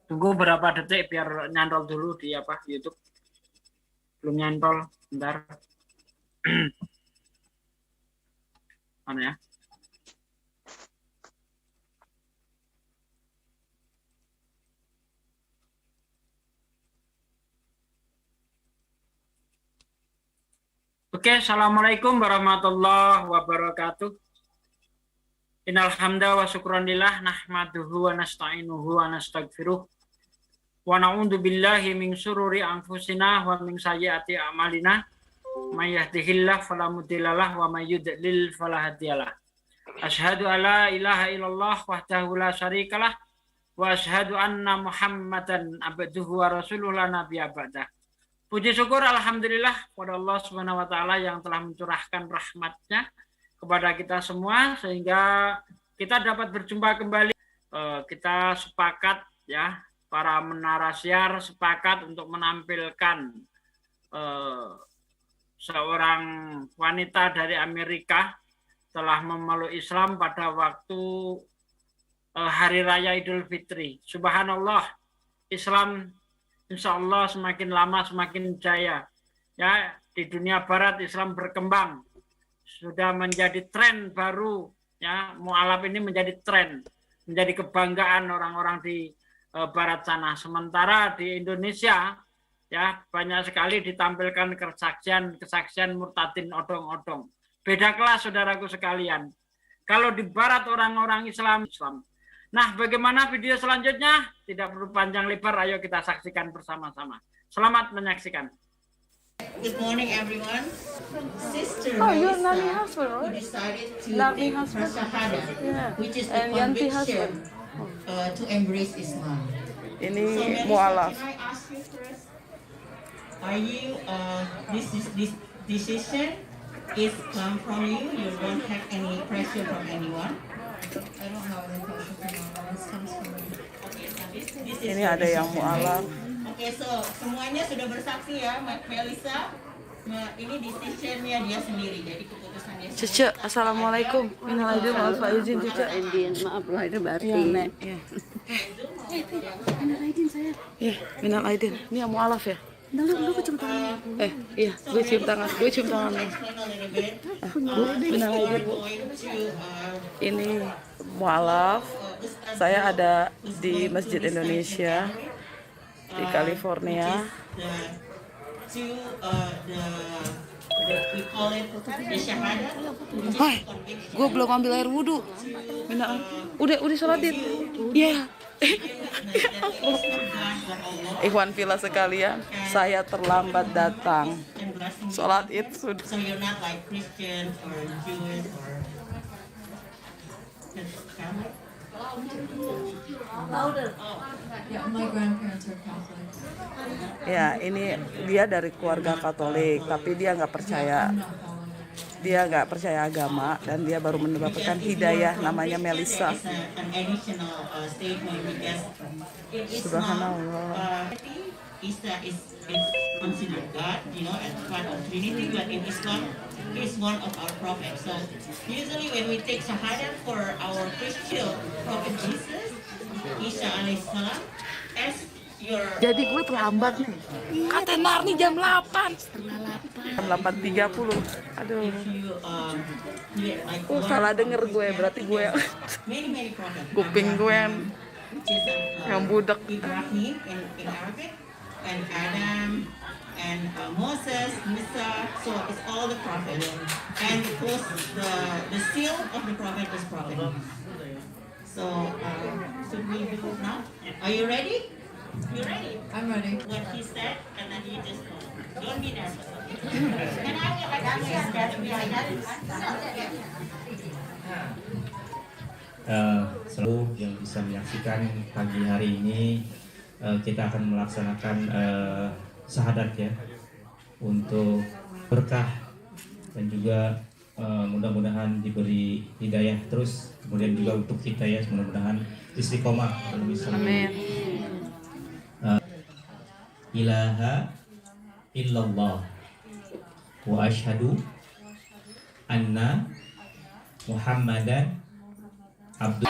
Tunggu berapa detik biar nyantol dulu di YouTube. Belum nyantol, bentar. Mana ya? Oke, assalamualaikum warahmatullahi wabarakatuh. Innal hamda wa syukranillah nahmaduhu wa nasta'inuhu wa nastaghfiruh. Wa na'udzu billahi min syururi anfusina wa min sayyiati a'malina. May yahdihillahu fala mudhillalah wa may yudlil fala hadiyalah. Asyhadu an la ilaha illallah wahdahu la syarikalah wa asyhadu anna Muhammadan abduhu wa rasuluhu la nabiyya ba'dah. Puji syukur alhamdulillah kepada Allah Subhanahu wa taala yang telah mencurahkan rahmatnya kepada kita semua sehingga kita dapat berjumpa kembali. Kita sepakat ya, para menarasiar sepakat untuk menampilkan seorang wanita dari Amerika telah memeluk Islam pada waktu Hari Raya Idul Fitri. Subhanallah, Islam insya Allah semakin lama semakin jaya. Ya, di dunia barat Islam berkembang. Sudah menjadi tren baru, ya, mu'alaf ini menjadi tren, menjadi kebanggaan orang-orang di barat sana. Sementara di Indonesia, ya, banyak sekali ditampilkan kesaksian murtadin odong-odong. Beda kelas, saudaraku sekalian. Kalau di barat orang-orang Islam. Nah, bagaimana video selanjutnya? Tidak perlu panjang lebar, ayo kita saksikan bersama-sama. Selamat menyaksikan. Good morning, everyone. Sister you're Melissa, Nami husband, who right? decided to Nami take her husband? shahada, Yeah. which is the And Yanti conviction husband. to embrace Islam. Ini So, Melissa, mualaf. can I ask you first? Are you this decision is come from you? You don't have any pressure from anyone? I don't have any pressure from anyone. This comes from me. Okay, so this is Ini your ada yang decision, mualaf. right? Oke, so semuanya sudah bersaksi ya, Melissa. Nah, ini decisionnya dia sendiri, jadi keputusannya. Cece, assalamualaikum. Minal aidin wal faizin, Cece. Maaf lahir batin. Iya, Nek. Iya. Minal aidin saya. Iya, minal aidin. Ini yang mualaf ya? Dulu cium tangan. Iya, gue cium tangan. Gue cium tangan. Explain a little bit. Bu, minal aidin, Bu. Going to Ini mualaf. Saya ada di Masjid Indonesia di California. We call it the shahada. Hai, gue belum ambil air wudhu. Minal, udah sholatin. Iya. Ikhwan Villa sekalian, saya terlambat datang. Sholat id sudah. So you're not like Christian or Jewish or Catholic? Yeah, my grandparents are Catholic. Ya, ini dia dari keluarga Katolik, tapi dia nggak percaya. I'm not following. Dia nggak percaya agama dan dia baru mendapatkan hidayah, namanya Melissa. It's an additional statement because in Islam, Subhanallah. Isa is considered God, as part of Trinity, but in Islam, he is one of our prophets. So usually when we take shahada for our Christian prophet Jesus, Isa alaihissalam, as your Jadi gue terlambat nih. Kata Narni jam 8. Jam 8.30. Aduh. you like Oh, salah denger gue, berarti gue many prophets. kuping gue Which is yang budak. Ibrahim in Arabic, and Adam, and Moses, Musa. So it's all the prophets. And of course, the seal of the prophet is prophet. So should we do it now? Are you ready? You ready? I'm ready. What he said, and then you just go. Don't be nervous. Can I get like that behind that? Selalu yang bisa menyaksikan pagi hari ini kita akan melaksanakan syahadat ya untuk berkah dan juga mudah-mudahan diberi hidayah terus, kemudian juga untuk kita ya mudah-mudahan istiqomah. Amin. Ilaha illallah wa asyhadu anna Muhammadan abdu.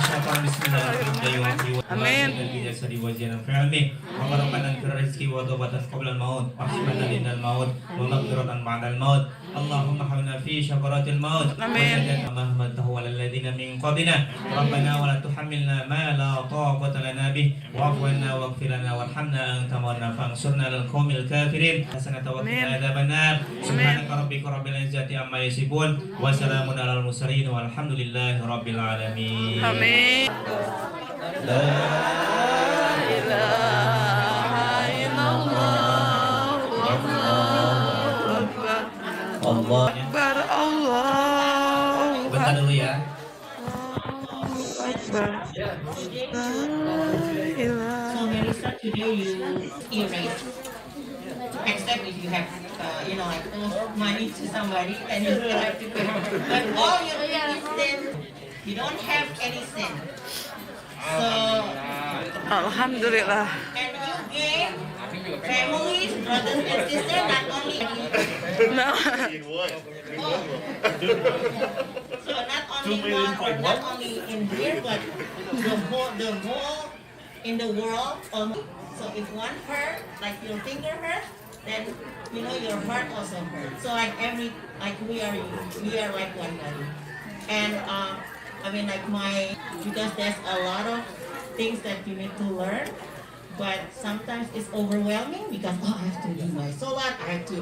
syaitan bismillahirrahmanirrahim. Amin. Jadi wajian filmi, mengharapkan rezeki wa tobatan qabla al-maut, rahmatan lil maut, wa maghfiratan ba'da al-maut. Allahumma hamna fi syakaratil maut. Amin. Allahumma tahwal alladziina min qablina. Rabbana wa la tuhammilna ma la taqata lana bih, wa'fu 'anna waghfir lana warhamna anta maulana fansurna lil qaumil kafirin. Hasanatan wa qina adzabannar. Subhanaka rabbika rabbil izzati amma yasifun wa salamun alal mursalin walhamdulillahi rabbil alamin. Amin. La ilaha illallah. Allah. Akbar Allah. Bentar dulu ya. Akbar. La ilaha. So Melissa, today you erase. Except if you have, like money to somebody and you still have to pay. But all your sin, you don't have any sin. So, Alhamdulillah. and you gain families, brothers and sisters, not only No. so not only one or not only in here, but the whole in the world. So if one hurt, like your finger hurt, then your heart also hurts. So like we are like one body. And because there's a lot of things that you need to learn, but sometimes it's overwhelming because I have to do my salat, I have to.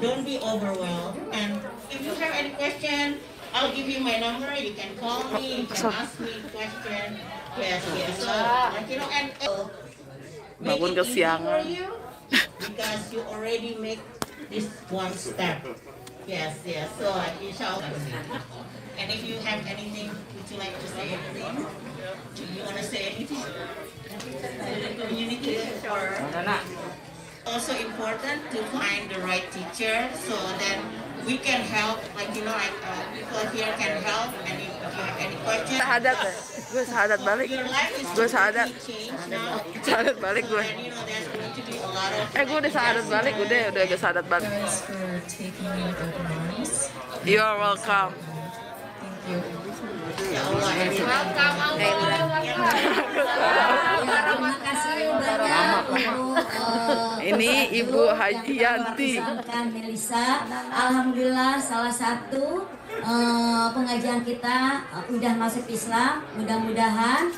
Don't be overwhelmed. And if you have any question, I'll give you my number. You can call me. You can ask me question. Yes. So and make Bangun it easy for kesiangan. you because you already make this one step. Yes. So inshallah. And if you have anything, would you like to say anything? Do you want to say anything? To the community or? Also important to find the right teacher so that we can help, people here can help, and if you have any questions. Sahadat ya? Gue sahadat balik. Your life is Gue sahadat. change now. Sahadat balik gue. And there's going to be a lot of. Gue udah sahadat balik, udah gue sahadat balik. Guys, for taking me open arms. You are welcome. Thank you. Ya Allah, Terima kasih banyak untuk Ini Ibu Haji Yanti. bersamakan Melissa. Alhamdulillah salah satu pengajian kita udah masuk Islam. Mudah-mudahan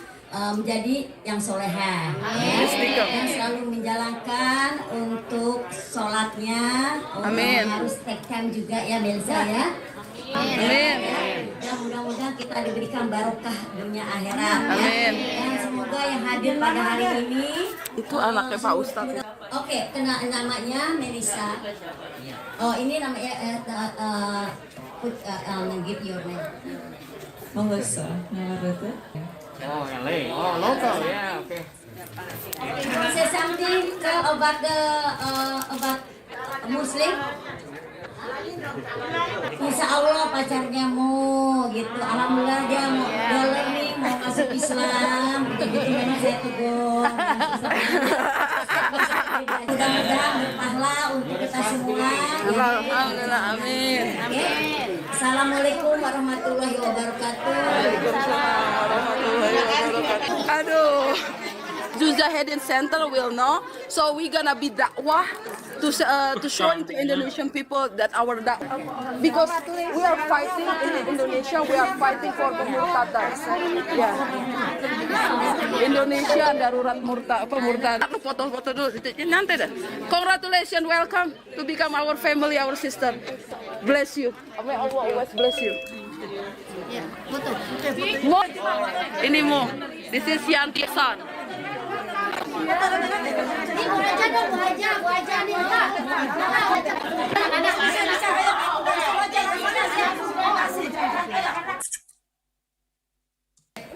menjadi yang soleha, yang selalu menjalankan untuk sholatnya. Amin. Harus take time juga ya Melissa ya. Amin. Dan mudah-mudahan kita diberikan barokah dunia akhirat. Amin. Dan semoga yang hadir pada hari ini Itu anaknya Pak Ustadz. Oke, namanya Melissa. Oh, ini namanya give your name. Melissa, nama Rete. Lokal ya, oke. Say something about Muslim. Insya Allah pacarnya mau gitu. Alhamdulillah dia mau learning, mau masuk Islam. Gitu memang saya tegur. Mudah-mudahan berpahala untuk kita semua. Alhamdulillah, amin. Oke. Assalamualaikum warahmatullahi wabarakatuh. Waalaikumsalam warahmatullahi wabarakatuh. Aduh. Mujahidin Center will know. So we're gonna be dakwah to show to Indonesian people that our because we are fighting in Indonesia, we are fighting for the murtadan. Yeah. Indonesia darurat pemurtadan. Aku foto-foto dulu. Nanti dah. Congratulations, welcome to become our family, our sister. Bless you. May Allah always bless you. Mo, ini Mo. This is Yanti son.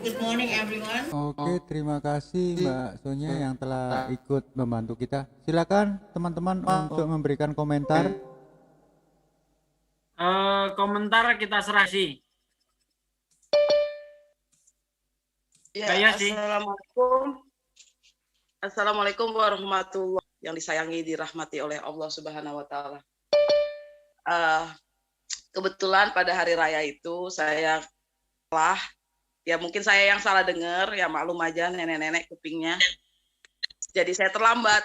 Good morning everyone. Oke, terima kasih Mbak Sonia yang telah ikut membantu kita. Silakan teman-teman untuk memberikan komentar. Komentar kita serasi. Ya, Assalamualaikum warahmatullahi yang disayangi, dirahmati oleh Allah Subhanahu wa taala. Kebetulan pada hari raya itu saya telah Ya mungkin saya yang salah dengar, ya maklum aja nenek-nenek kupingnya. Jadi saya terlambat.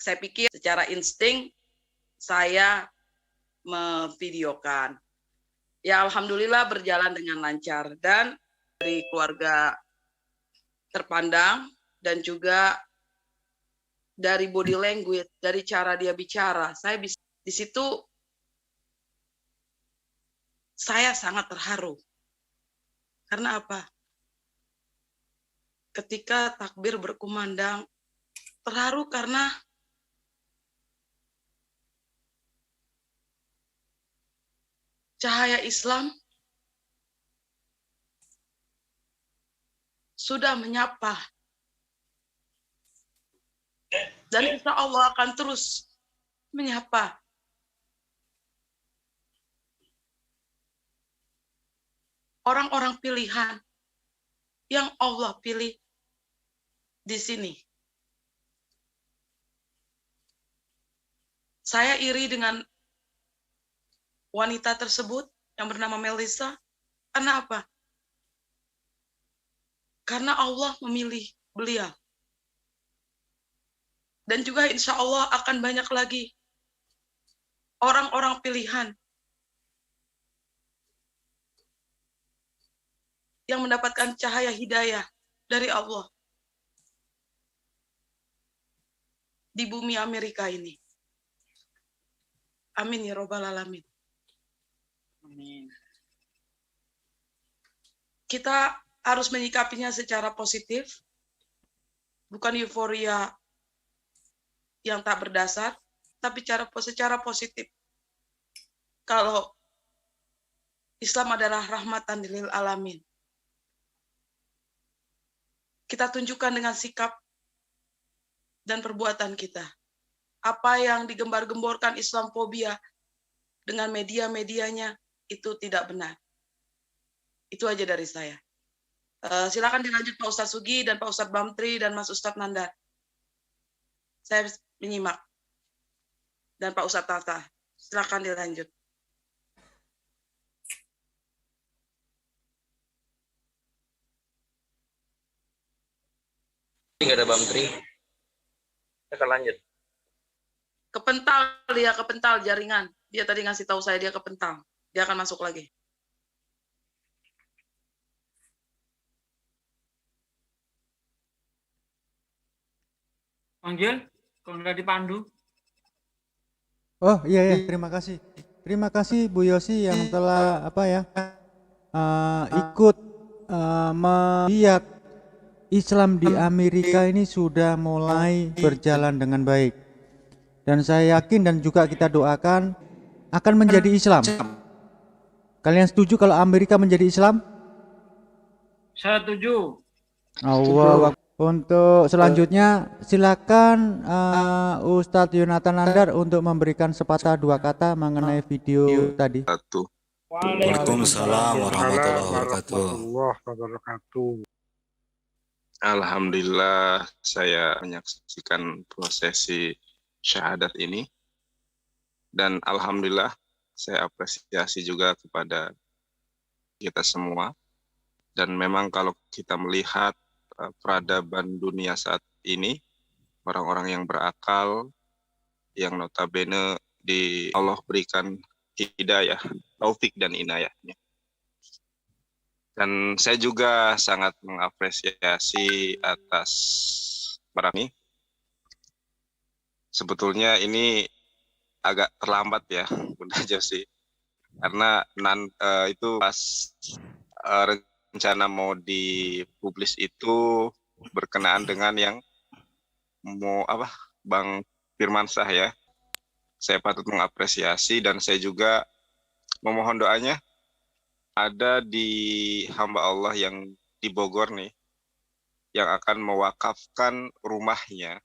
Saya pikir secara insting saya memvideokan. Ya alhamdulillah berjalan dengan lancar dan dari keluarga terpandang dan juga dari body language, dari cara dia bicara, saya bisa di situ saya sangat terharu. Karena apa? Ketika takbir berkumandang, terharu karena cahaya Islam sudah menyapa. Dan insya Allah akan terus menyapa. Orang-orang pilihan yang Allah pilih di sini. Saya iri dengan wanita tersebut yang bernama Melissa. Karena apa? Karena Allah memilih beliau. Dan juga insya Allah akan banyak lagi orang-orang pilihan yang mendapatkan cahaya hidayah dari Allah di bumi Amerika ini. Amin ya robbal alamin. Amin. Kita harus menyikapinya secara positif, bukan euforia yang tak berdasar, tapi secara positif. Kalau Islam adalah rahmatan lil alamin, kita tunjukkan dengan sikap dan perbuatan kita. Apa yang digembar-gemborkan Islamfobia dengan media-medianya itu tidak benar. Itu aja dari saya. Silakan dilanjut Pak Ustadz Sugi dan Pak Ustadz Bamtri dan Mas Ustadz Nandar. Saya menyimak. Dan Pak Ustadz Tata. Silakan dilanjut. Nggak ada Bamtri. Kita akan lanjut. Kepental jaringan. Dia tadi ngasih tahu saya dia kepental. Dia akan masuk lagi. Panggil, kalau nggak dipandu. Oh iya, terima kasih. Terima kasih Bu Yosi yang telah ikut melihat Islam di Amerika ini sudah mulai berjalan dengan baik. Dan saya yakin dan juga kita doakan akan menjadi Islam. Kalian setuju kalau Amerika menjadi Islam? Saya setuju. Allah. Untuk selanjutnya silakan Ustadz Yonatan Nandar untuk memberikan sepatah dua kata mengenai video tadi. Waalaikumsalam warahmatullahi wabarakatuh. Alhamdulillah saya menyaksikan prosesi syahadat ini dan alhamdulillah saya apresiasi juga kepada kita semua. Dan memang kalau kita melihat peradaban dunia saat ini, orang-orang yang berakal, yang notabene di Allah berikan hidayah, taufik dan inayahnya. Dan saya juga sangat mengapresiasi atas para ini. Sebetulnya ini agak terlambat ya, Bunda Josi, karena itu pas rencana mau dipublis itu berkenaan dengan yang Bang Firmansyah ya. Saya patut mengapresiasi dan saya juga memohon doanya. Ada di hamba Allah yang di Bogor nih, yang akan mewakafkan rumahnya,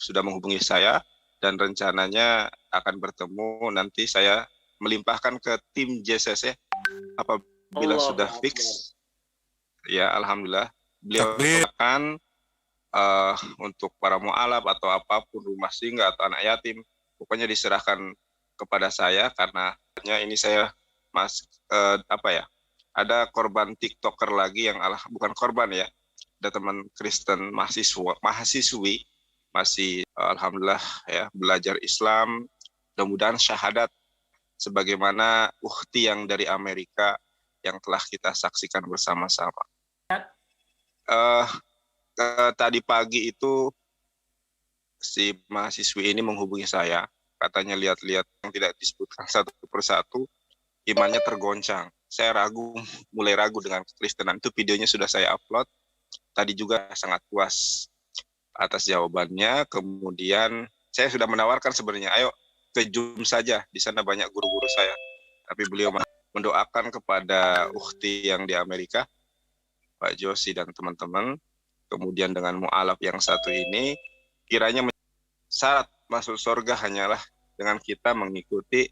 sudah menghubungi saya dan rencananya akan bertemu. Nanti saya melimpahkan ke tim JCC apabila sudah fix. Ya alhamdulillah beliau akan untuk para mu'alaf atau apapun, rumah singgah atau anak yatim, pokoknya diserahkan kepada saya karena ini saya ada korban TikToker lagi yang bukan korban ya, ada teman Kristen mahasiswi masih alhamdulillah ya belajar Islam, mudah-mudahan syahadat sebagaimana ukhti yang dari Amerika yang telah kita saksikan bersama-sama. Tadi pagi itu si mahasiswi ini menghubungi saya, katanya lihat-lihat yang tidak disebutkan satu persatu, imannya tergoncang. Saya mulai ragu dengan kekristenan. Itu videonya sudah saya upload. Tadi juga sangat puas atas jawabannya. Kemudian saya sudah menawarkan sebenarnya, ayo ke Zoom saja. Di sana banyak guru-guru saya. Tapi beliau mendoakan kepada ukhti yang di Amerika, Pak Josi dan teman-teman. Kemudian dengan mu'alaf yang satu ini, kiranya syarat masuk surga hanyalah dengan kita mengikuti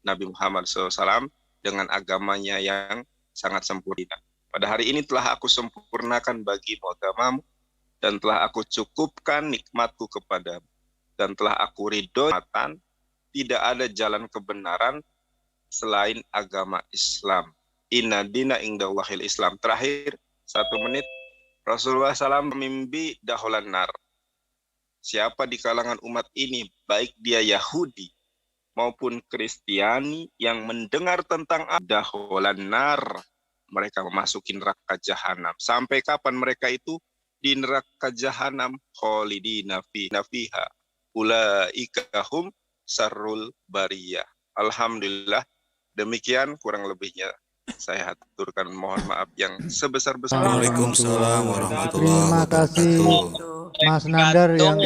Nabi Muhammad SAW dengan agamanya yang sangat sempurna. Pada hari ini telah aku sempurnakan bagimu agamamu, dan telah aku cukupkan nikmatku kepadamu, dan telah aku ridho, tidak ada jalan kebenaran selain agama Islam. Inna dina indallahil Islam. Terakhir, 1 menit, Rasulullah SAW mimpi daholan nar. Siapa di kalangan umat ini, baik dia Yahudi maupun Kristiani yang mendengar tentang daholan nar, mereka memasuki neraka jahanam. Sampai kapan mereka itu di neraka jahanam? Khalidina fiha ulaika hum sarrul bariyah. Alhamdulillah, demikian kurang lebihnya saya haturkan, mohon maaf yang sebesar-besarnya. Waalaikumsalam warahmatullahi Terima kasih wabarakatuh. Mas Nandar yang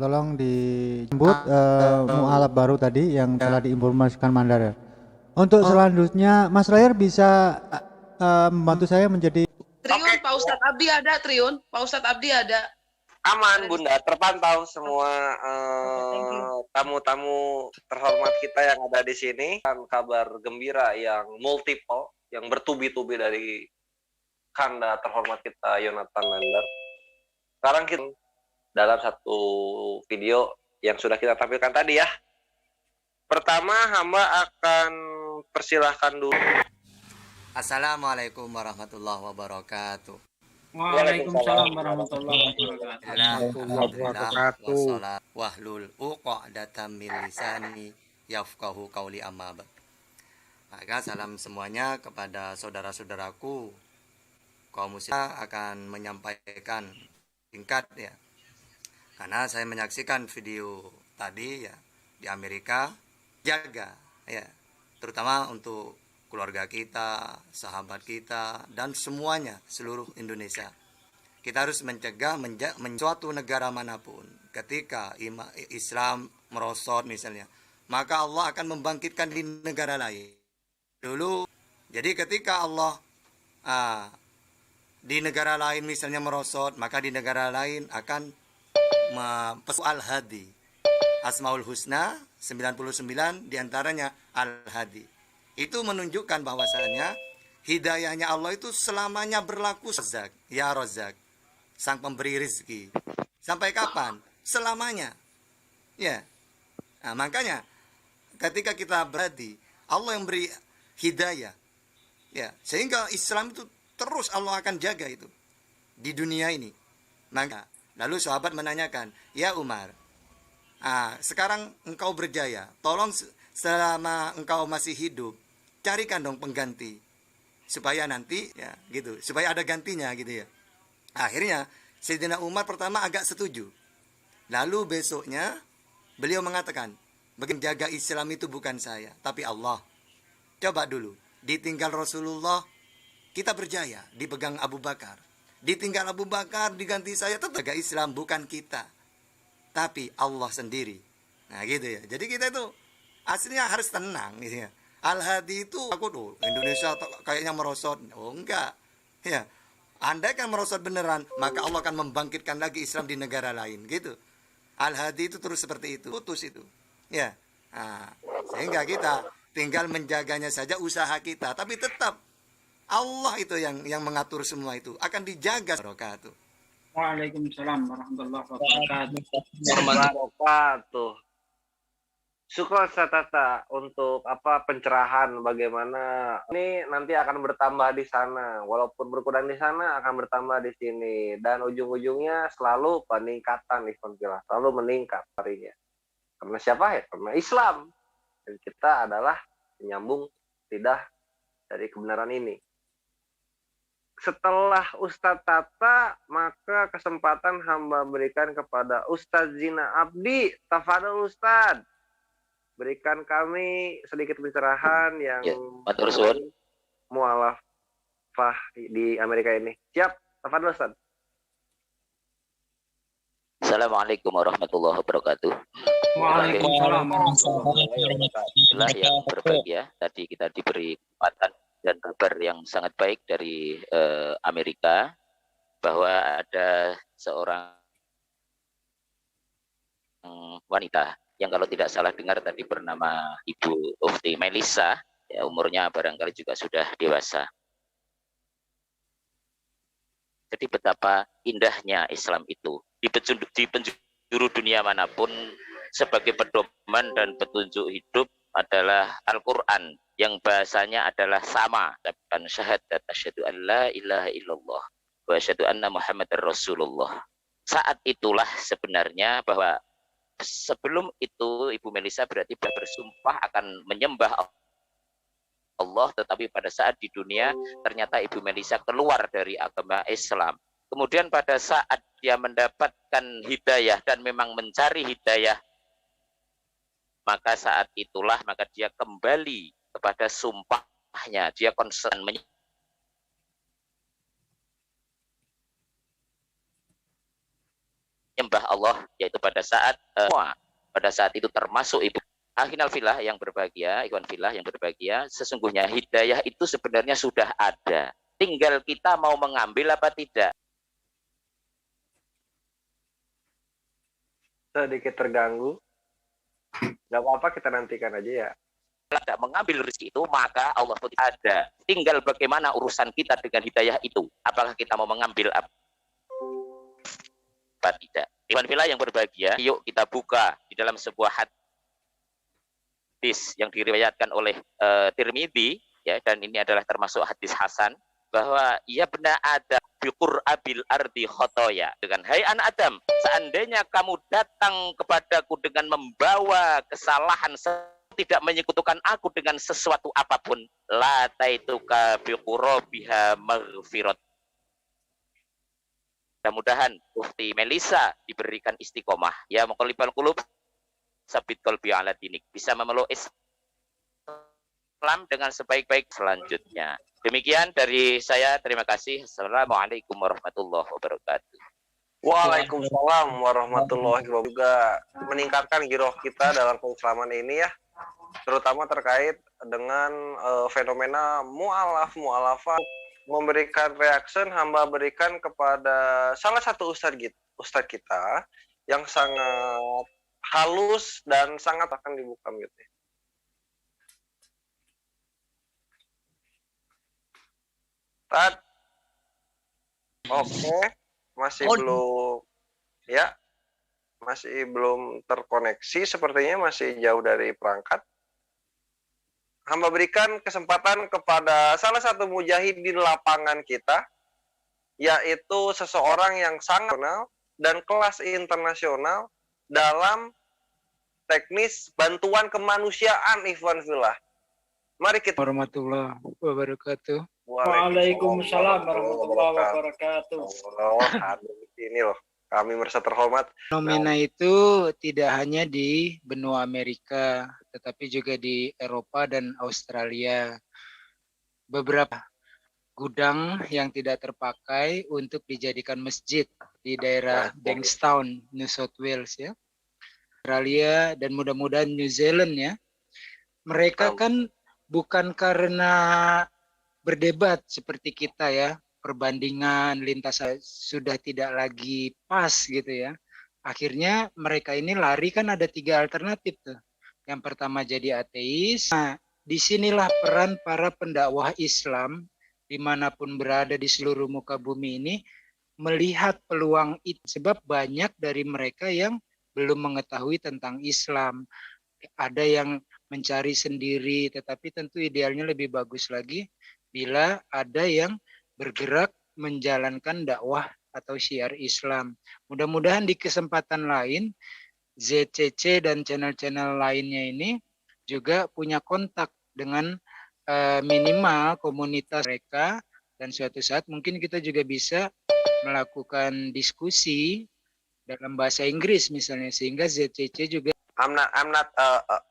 tolong disebut mu'alaf baru tadi yang telah diinformasikan Mandar. Untuk selanjutnya Mas Layar bisa membantu saya menjadi Triun, Pak Ustadz Abdi ada, Triun, Pak Ustadz Abdi ada. Aman Bunda, terpantau semua tamu-tamu terhormat kita yang ada di sini. Kabar gembira yang multiple, yang bertubi-tubi dari Kanda terhormat kita Yonatan Nandar. Sekarang kita dalam satu video yang sudah kita tampilkan tadi ya. Pertama, hamba akan persilahkan dulu. Assalamualaikum warahmatullahi wabarakatuh. Waalaikumsalam warahmatullahi wabarakatuh. Alhamdulillah wassalat wahlul uqdatam min lisani yafqahu qauli amma ba'd. Maka salam semuanya kepada saudara-saudaraku kaum muslim. Akan menyampaikan singkat ya. Karena saya menyaksikan video tadi ya di Amerika, jaga ya, terutama untuk keluarga kita, sahabat kita, dan semuanya, seluruh Indonesia. Kita harus mencegah suatu negara manapun. Ketika Islam merosot misalnya, maka Allah akan membangkitkan di negara lain. Dulu, jadi ketika Allah di negara lain misalnya merosot, maka di negara lain akan Al-Hadi. Asmaul Husna 99 diantaranya Al-Hadi. Itu menunjukkan bahwasanya hidayahnya Allah itu selamanya berlaku. Razak, ya Razak, sang pemberi rezeki. Sampai kapan? Selamanya. Ya. Nah, makanya ketika kita berarti Allah yang beri hidayah. Ya, sehingga Islam itu terus Allah akan jaga itu di dunia ini. Maka lalu sahabat menanyakan, "Ya Umar, sekarang engkau berjaya. Tolong selama engkau masih hidup, carikan dong pengganti supaya nanti ya gitu, supaya ada gantinya gitu ya." Akhirnya Sayyidina Umar pertama agak setuju. Lalu besoknya beliau mengatakan, "Bagaimana jaga Islam itu bukan saya, tapi Allah. Coba dulu, ditinggal Rasulullah, kita berjaya, dipegang Abu Bakar. Ditinggal Abu Bakar, diganti saya, tetap jaga Islam, bukan kita, tapi Allah sendiri." Nah gitu ya. Jadi kita itu aslinya harus tenang gitu ya. Al-Hadi itu aku tuh Indonesia kayaknya merosot. Oh enggak. Ya. Andai kan merosot beneran, maka Allah akan membangkitkan lagi Islam di negara lain gitu. Al-Hadi itu terus seperti itu. Putus itu. Ya. Nah, sehingga kita tinggal menjaganya saja usaha kita, tapi tetap Allah itu yang mengatur semua itu, akan dijaga. Wabarakatuh. Waalaikumsalam warahmatullahi wabarakatuh. Wabarakatuh. Syukur Ustaz Tata untuk pencerahan bagaimana ini nanti akan bertambah di sana, walaupun berkurang di sana akan bertambah di sini, dan ujung-ujungnya selalu peningkatan ikhwanillah, selalu meningkat harinya. Karena siapa ya? Karena Islam, dan kita adalah penyambung lidah dari kebenaran ini. Setelah Ustadz Tata, maka kesempatan hamba berikan kepada Ustadz Zina Abdi. Tafadhol Ustadz, berikan kami sedikit pencerahan yang mualafah di Amerika ini. Siap, tafadhol Ustadz. Assalamualaikum warahmatullahi wabarakatuh. Waalaikumsalam warahmatullahi wabarakatuh. Yang berbahagia, tadi kita diberi kesempatan dan kabar yang sangat baik dari Amerika bahwa ada seorang wanita yang kalau tidak salah dengar tadi bernama Ibu Ufti Melisa, ya, umurnya barangkali juga sudah dewasa. Jadi betapa indahnya Islam itu di penjuru dunia manapun, sebagai pedoman dan petunjuk hidup adalah Al-Quran yang bahasanya adalah sama, dan syahadat asyhadu an la ilaha illallah wa asyhadu anna Muhammadar Rasulullah. Saat itulah sebenarnya bahwa sebelum itu Ibu Melisa berarti bersumpah akan menyembah Allah, tetapi pada saat di dunia ternyata Ibu Melisa keluar dari agama Islam. Kemudian pada saat dia mendapatkan hidayah dan memang mencari hidayah, maka saat itulah maka dia kembali kepada sumpahnya. Dia konsen menyembah Allah, yaitu pada saat itu termasuk Ibu Ahinal Filah yang berbahagia, Ikhwan Filah yang berbahagia, sesungguhnya hidayah itu sebenarnya sudah ada. Tinggal kita mau mengambil apa tidak. Sedikit terganggu. Gak apa-apa, kita nantikan aja ya. Kalau tidak mengambil rezeki itu, maka Allah pun ada. Tinggal bagaimana urusan kita dengan hidayah itu. Apakah kita mau mengambil apa tidak. Ikhwan Filah yang berbahagia, yuk kita buka di dalam sebuah hadis yang diriwayatkan oleh Tirmidzi, ya, dan ini adalah termasuk hadis hasan, bahwa ya benar ada biqur abil ardi khotoya, dengan hai anak Adam, seandainya kamu datang kepadaku dengan membawa kesalahan, tidak menyekutukan aku dengan sesuatu apapun, la taituka biqurabiha maghfirat. Mudah-mudahan Ufti Melisa diberikan istiqomah, ya, muqallibal qulub sabit qalbi ala dinik, bisa memeluk Islam dengan sebaik-baik selanjutnya. Demikian dari saya, terima kasih. Assalamualaikum warahmatullahi wabarakatuh. Waalaikumsalam warahmatullahi wabarakatuh. Juga meningkatkan giroh kita dalam keislaman ini ya, terutama terkait dengan fenomena mu'alafah, memberikan reaction hamba berikan kepada salah satu ustadz kita yang sangat halus dan sangat akan dibuka mute. Oke, masih belum terkoneksi, sepertinya masih jauh dari perangkat. Hamba berikan kesempatan kepada salah satu mujahid di lapangan kita, yaitu seseorang yang sangat kenal dan kelas internasional dalam teknis bantuan kemanusiaan, Ikhwan Filah. Mari kita warahmatullahi wabarakatuh. Waalaikumsalam warahmatullahi wabarakatuh. Ini loh, kami merasa terhormat. Fenomena itu tidak hanya di benua Amerika, tetapi juga di Eropa dan Australia. Beberapa gudang yang tidak terpakai untuk dijadikan masjid di daerah Bankstown, New South Wales, ya. Australia dan mudah-mudahan New Zealand, ya. Mereka kan bukan karena berdebat seperti kita, ya, perbandingan lintasan sudah tidak lagi pas gitu, ya. Akhirnya mereka ini lari, kan ada 3 alternatif tuh. Yang pertama jadi ateis. Nah, disinilah peran para pendakwah Islam dimanapun berada di seluruh muka bumi ini melihat peluang itu, sebab banyak dari mereka yang belum mengetahui tentang Islam. ada yang mencari sendiri, tetapi tentu idealnya lebih bagus lagi bila ada yang bergerak menjalankan dakwah atau syiar Islam. Mudah-mudahan di kesempatan lain ZCC dan channel-channel lainnya ini juga punya kontak dengan minimal komunitas mereka, dan suatu saat mungkin kita juga bisa melakukan diskusi dalam bahasa Inggris misalnya, sehingga ZCC juga I'm not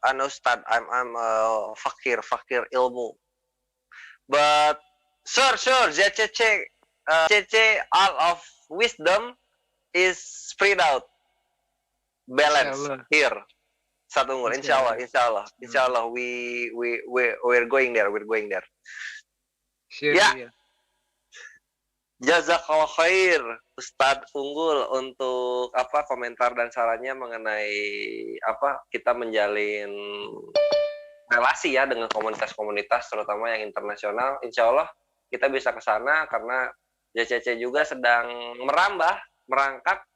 an ustad. I'm fakir ilmu. But sure, ZCC all of wisdom is spread out, balance here. Satu umur, insya Allah, we're going there. Sure, ya. Jazakallah khair Ustadz Unggul untuk komentar dan sarannya mengenai kita menjalin relasi ya dengan komunitas-komunitas terutama yang internasional. Insya Allah kita bisa ke sana karena JCC juga sedang merangkak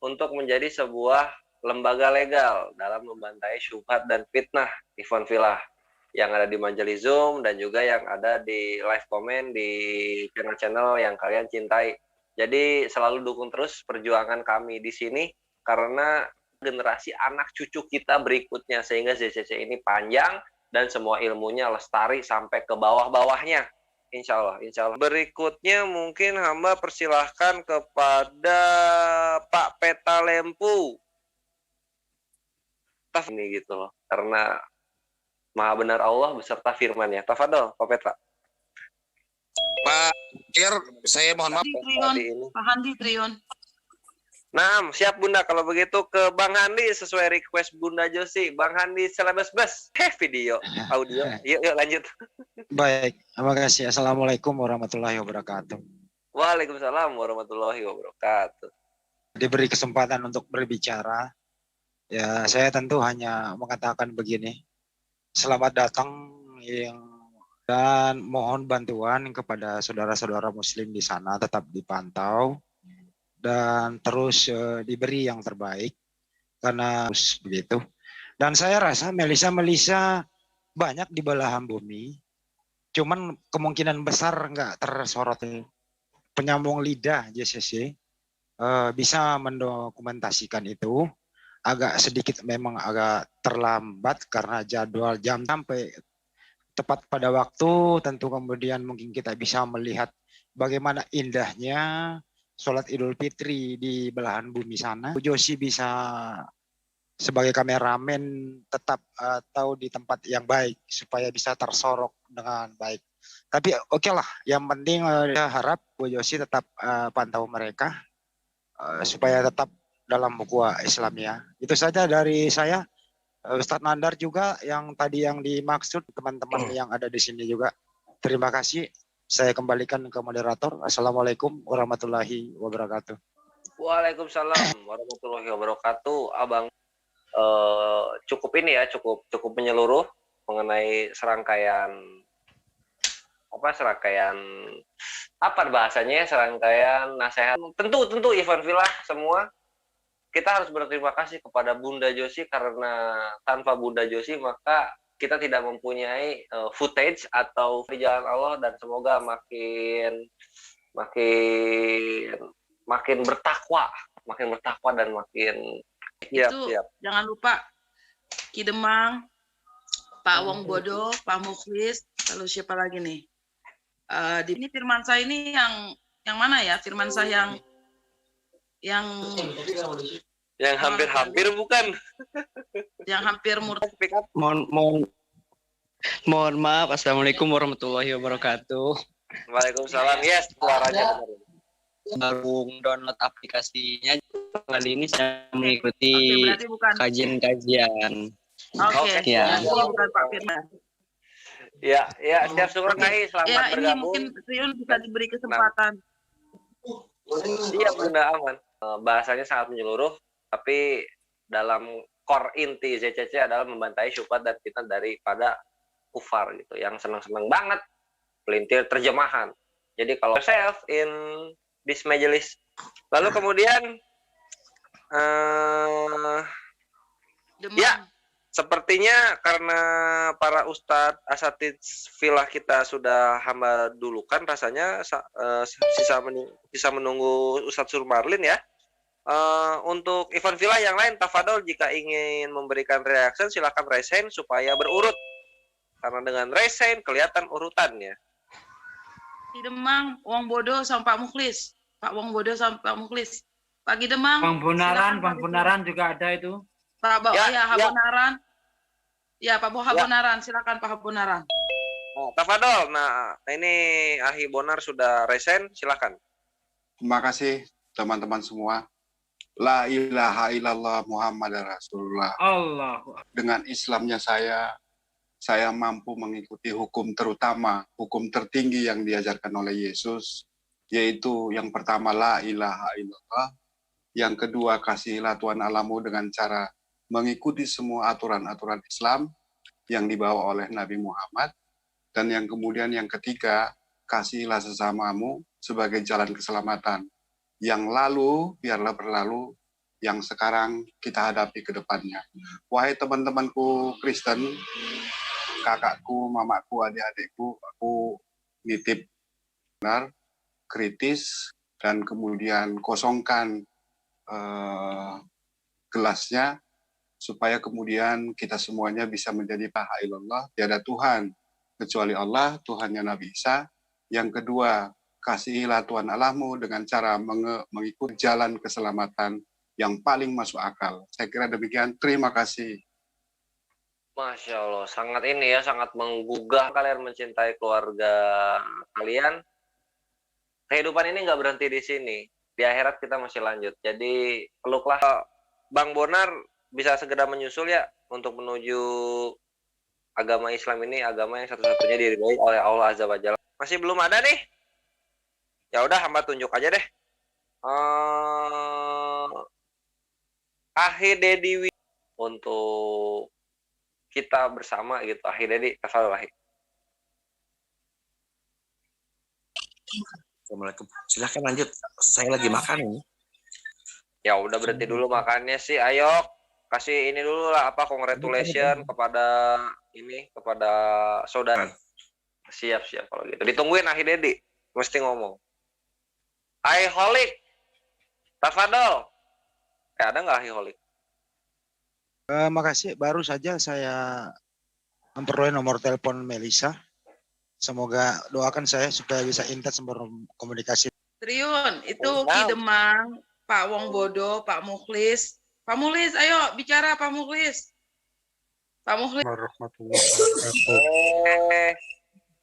untuk menjadi sebuah lembaga legal dalam membantai syubhat dan fitnah Ikhwan Fillah yang ada di Majelis Zoom dan juga yang ada di live comment di channel-channel yang kalian cintai. Jadi selalu dukung terus perjuangan kami di sini karena generasi anak cucu kita berikutnya sehingga ZCC ini panjang dan semua ilmunya lestari sampai ke bawah-bawahnya. Insya Allah. Berikutnya mungkin hamba persilahkan kepada Pak Peta Lempu. Ini gitu loh. Karena Maha benar Allah beserta firman-Nya. Tafadhol, Pak Petra. Pak Ir, saya mohon maaf. Pak Handi Trion. Nah, siap Bunda. Kalau begitu ke Bang Handi sesuai request Bunda Josi. Bang Handi selebes bes. Video, audio. Yuk lanjut. Baik, terima kasih. Assalamualaikum warahmatullahi wabarakatuh. Waalaikumsalam warahmatullahi wabarakatuh. Diberi kesempatan untuk berbicara. Ya, saya tentu hanya mengatakan begini. Selamat datang dan mohon bantuan kepada saudara-saudara muslim di sana tetap dipantau dan terus diberi yang terbaik karena begitu. Dan saya rasa Melisa banyak di belahan bumi, cuman kemungkinan besar nggak tersorot. Penyambung lidah JCC bisa mendokumentasikan itu. Agak sedikit memang agak terlambat karena jadwal jam sampai tepat pada waktu. Tentu kemudian mungkin kita bisa melihat bagaimana indahnya sholat Idul Fitri di belahan bumi sana. Bu Josi bisa sebagai kameramen tetap tahu di tempat yang baik supaya bisa tersorok dengan baik. Tapi oke lah, yang penting saya harap Bu Josi tetap pantau mereka supaya tetap dalam ukhuwah Islamiyah. Itu saja dari saya. Ustadz Nandar juga yang tadi yang dimaksud, teman-teman yang ada di sini juga. Terima kasih. Saya kembalikan ke moderator. Assalamualaikum warahmatullahi wabarakatuh. Waalaikumsalam warahmatullahi wabarakatuh. Abang cukup ini ya, cukup menyeluruh mengenai serangkaian bahasanya, serangkaian nasihat. Tentu Ikhwan Fillah semua kita harus berterima kasih kepada Bunda Josi karena tanpa Bunda Josi maka kita tidak mempunyai footage atau di jalan Allah, dan semoga makin bertakwa dan makin siap. Jangan lupa Ki Demang, Pak Wong Bodo, Pak Muklis, lalu siapa lagi nih? Ini Firmansyah ini yang mana ya? Firmansyah yang hampir bukan. Yang hampir murtad. Mohon maaf. Assalamualaikum warahmatullahi wabarakatuh. Waalaikumsalam. Yes, suaranya benar. Baru download aplikasinya. Kali ini saya mengikuti kajian-kajian. Oke. Ya. Bukan Pak Firman. Ya, siap syukur Kai, selamat bergabung. Ini mungkin Trion bisa diberi kesempatan. Iya, Bunda, aman. Bahasanya sangat menyeluruh, tapi dalam core inti ZCC adalah membantai syubhat dan fitnah daripada kufar gitu, yang senang-senang banget pelintir terjemahan. Jadi kalau self in this majelis, lalu kemudian Sepertinya karena para ustadz asatidz filah kita sudah hamba dulukan, rasanya sisa menunggu Ustadz Surmarlin ya. Untuk event filah yang lain, tafadol jika ingin memberikan reaction silakan raise hand supaya berurut. Karena dengan raise hand kelihatan urutannya. Di Demang, Wong Bodo sama Pak Mukhlis. Pak Wong Bodo sama Pak Mukhlis. Pak Demang. Bang Bonaran juga ada itu. Pak Habonaran. Ya, Pak Habonaran, silakan Pak Habonaran. Oh, tafadol. Nah, ini Ahi Bonar sudah resen, silakan. Terima kasih teman-teman semua. La ilaha illallah Muhammad Rasulullah. Allah. Dengan Islamnya saya mampu mengikuti hukum terutama, hukum tertinggi yang diajarkan oleh Yesus, yaitu yang pertama la ilaha illallah, yang kedua kasihilah Tuhan Allahmu dengan cara mengikuti semua aturan-aturan Islam yang dibawa oleh Nabi Muhammad, dan yang kemudian yang ketiga, kasihilah sesamamu sebagai jalan keselamatan. Yang lalu, biarlah berlalu, yang sekarang kita hadapi ke depannya. Wahai teman-temanku Kristen, kakakku, mamaku, adik-adikku, aku nitip benar, kritis, dan kemudian kosongkan gelasnya, supaya kemudian kita semuanya bisa menjadi la ilaha illallah, tiada Tuhan kecuali Allah, Tuhannya Nabi Isa. Yang kedua, kasihilah Tuhan Allahmu dengan cara mengikuti jalan keselamatan yang paling masuk akal. Saya kira demikian. Terima kasih. Masya Allah, sangat ini ya, sangat menggugah kalian mencintai keluarga kalian. Kehidupan ini nggak berhenti di sini. Di akhirat kita masih lanjut. Jadi peluklah Bang Bonar, bisa segera menyusul ya untuk menuju agama Islam ini, agama yang satu-satunya diridhoi oleh Allah Azza wa Jalla. Masih belum ada nih? Ya udah, hamba tunjuk aja deh. Ahi Dedi untuk kita bersama gitu. Ahi Dedi, tafadhol Ahi. Assalamualaikum. Silahkan lanjut. Saya lagi makan ini. Ya udah, berhenti dulu makannya sih. Ayo kasih ini dulu lah, apa, congratulation kepada saudara. Siap kalau gitu. Ditungguin Ahi Dedi, mesti ngomong. Hai Holik, tafadol. Ada nggak Ahi Holik? Makasih, baru saja saya memperoleh nomor telepon Melisa. Semoga doakan saya supaya bisa intens berkomunikasi. Triun, itu Ki Demang, Pak Wong Bodo, Pak Mukhlis. Pak Mukhlis, ayo bicara Pak Mukhlis. Pak Mukhlis. Warahmatullahi wabarakatuh.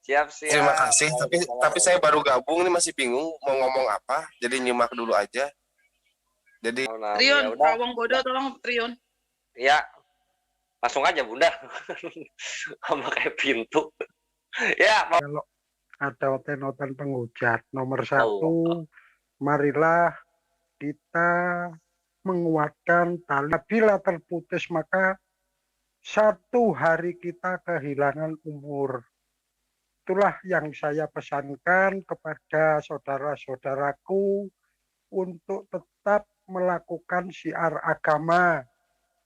Siap. Terima kasih. Tapi saya baru gabung nih, masih bingung mau ngomong apa. Jadi nyimak dulu aja. Jadi Triun, Pak Wong Bodo tolong Triun. Ya, langsung aja Bunda. Sama kayak pintu. Ya, kalau ada oten-oten penghujat, nomor satu, marilah kita menguatkan tali. Bila terputus maka satu hari kita kehilangan umur. Itulah yang saya pesankan kepada saudara-saudaraku untuk tetap melakukan syiar agama.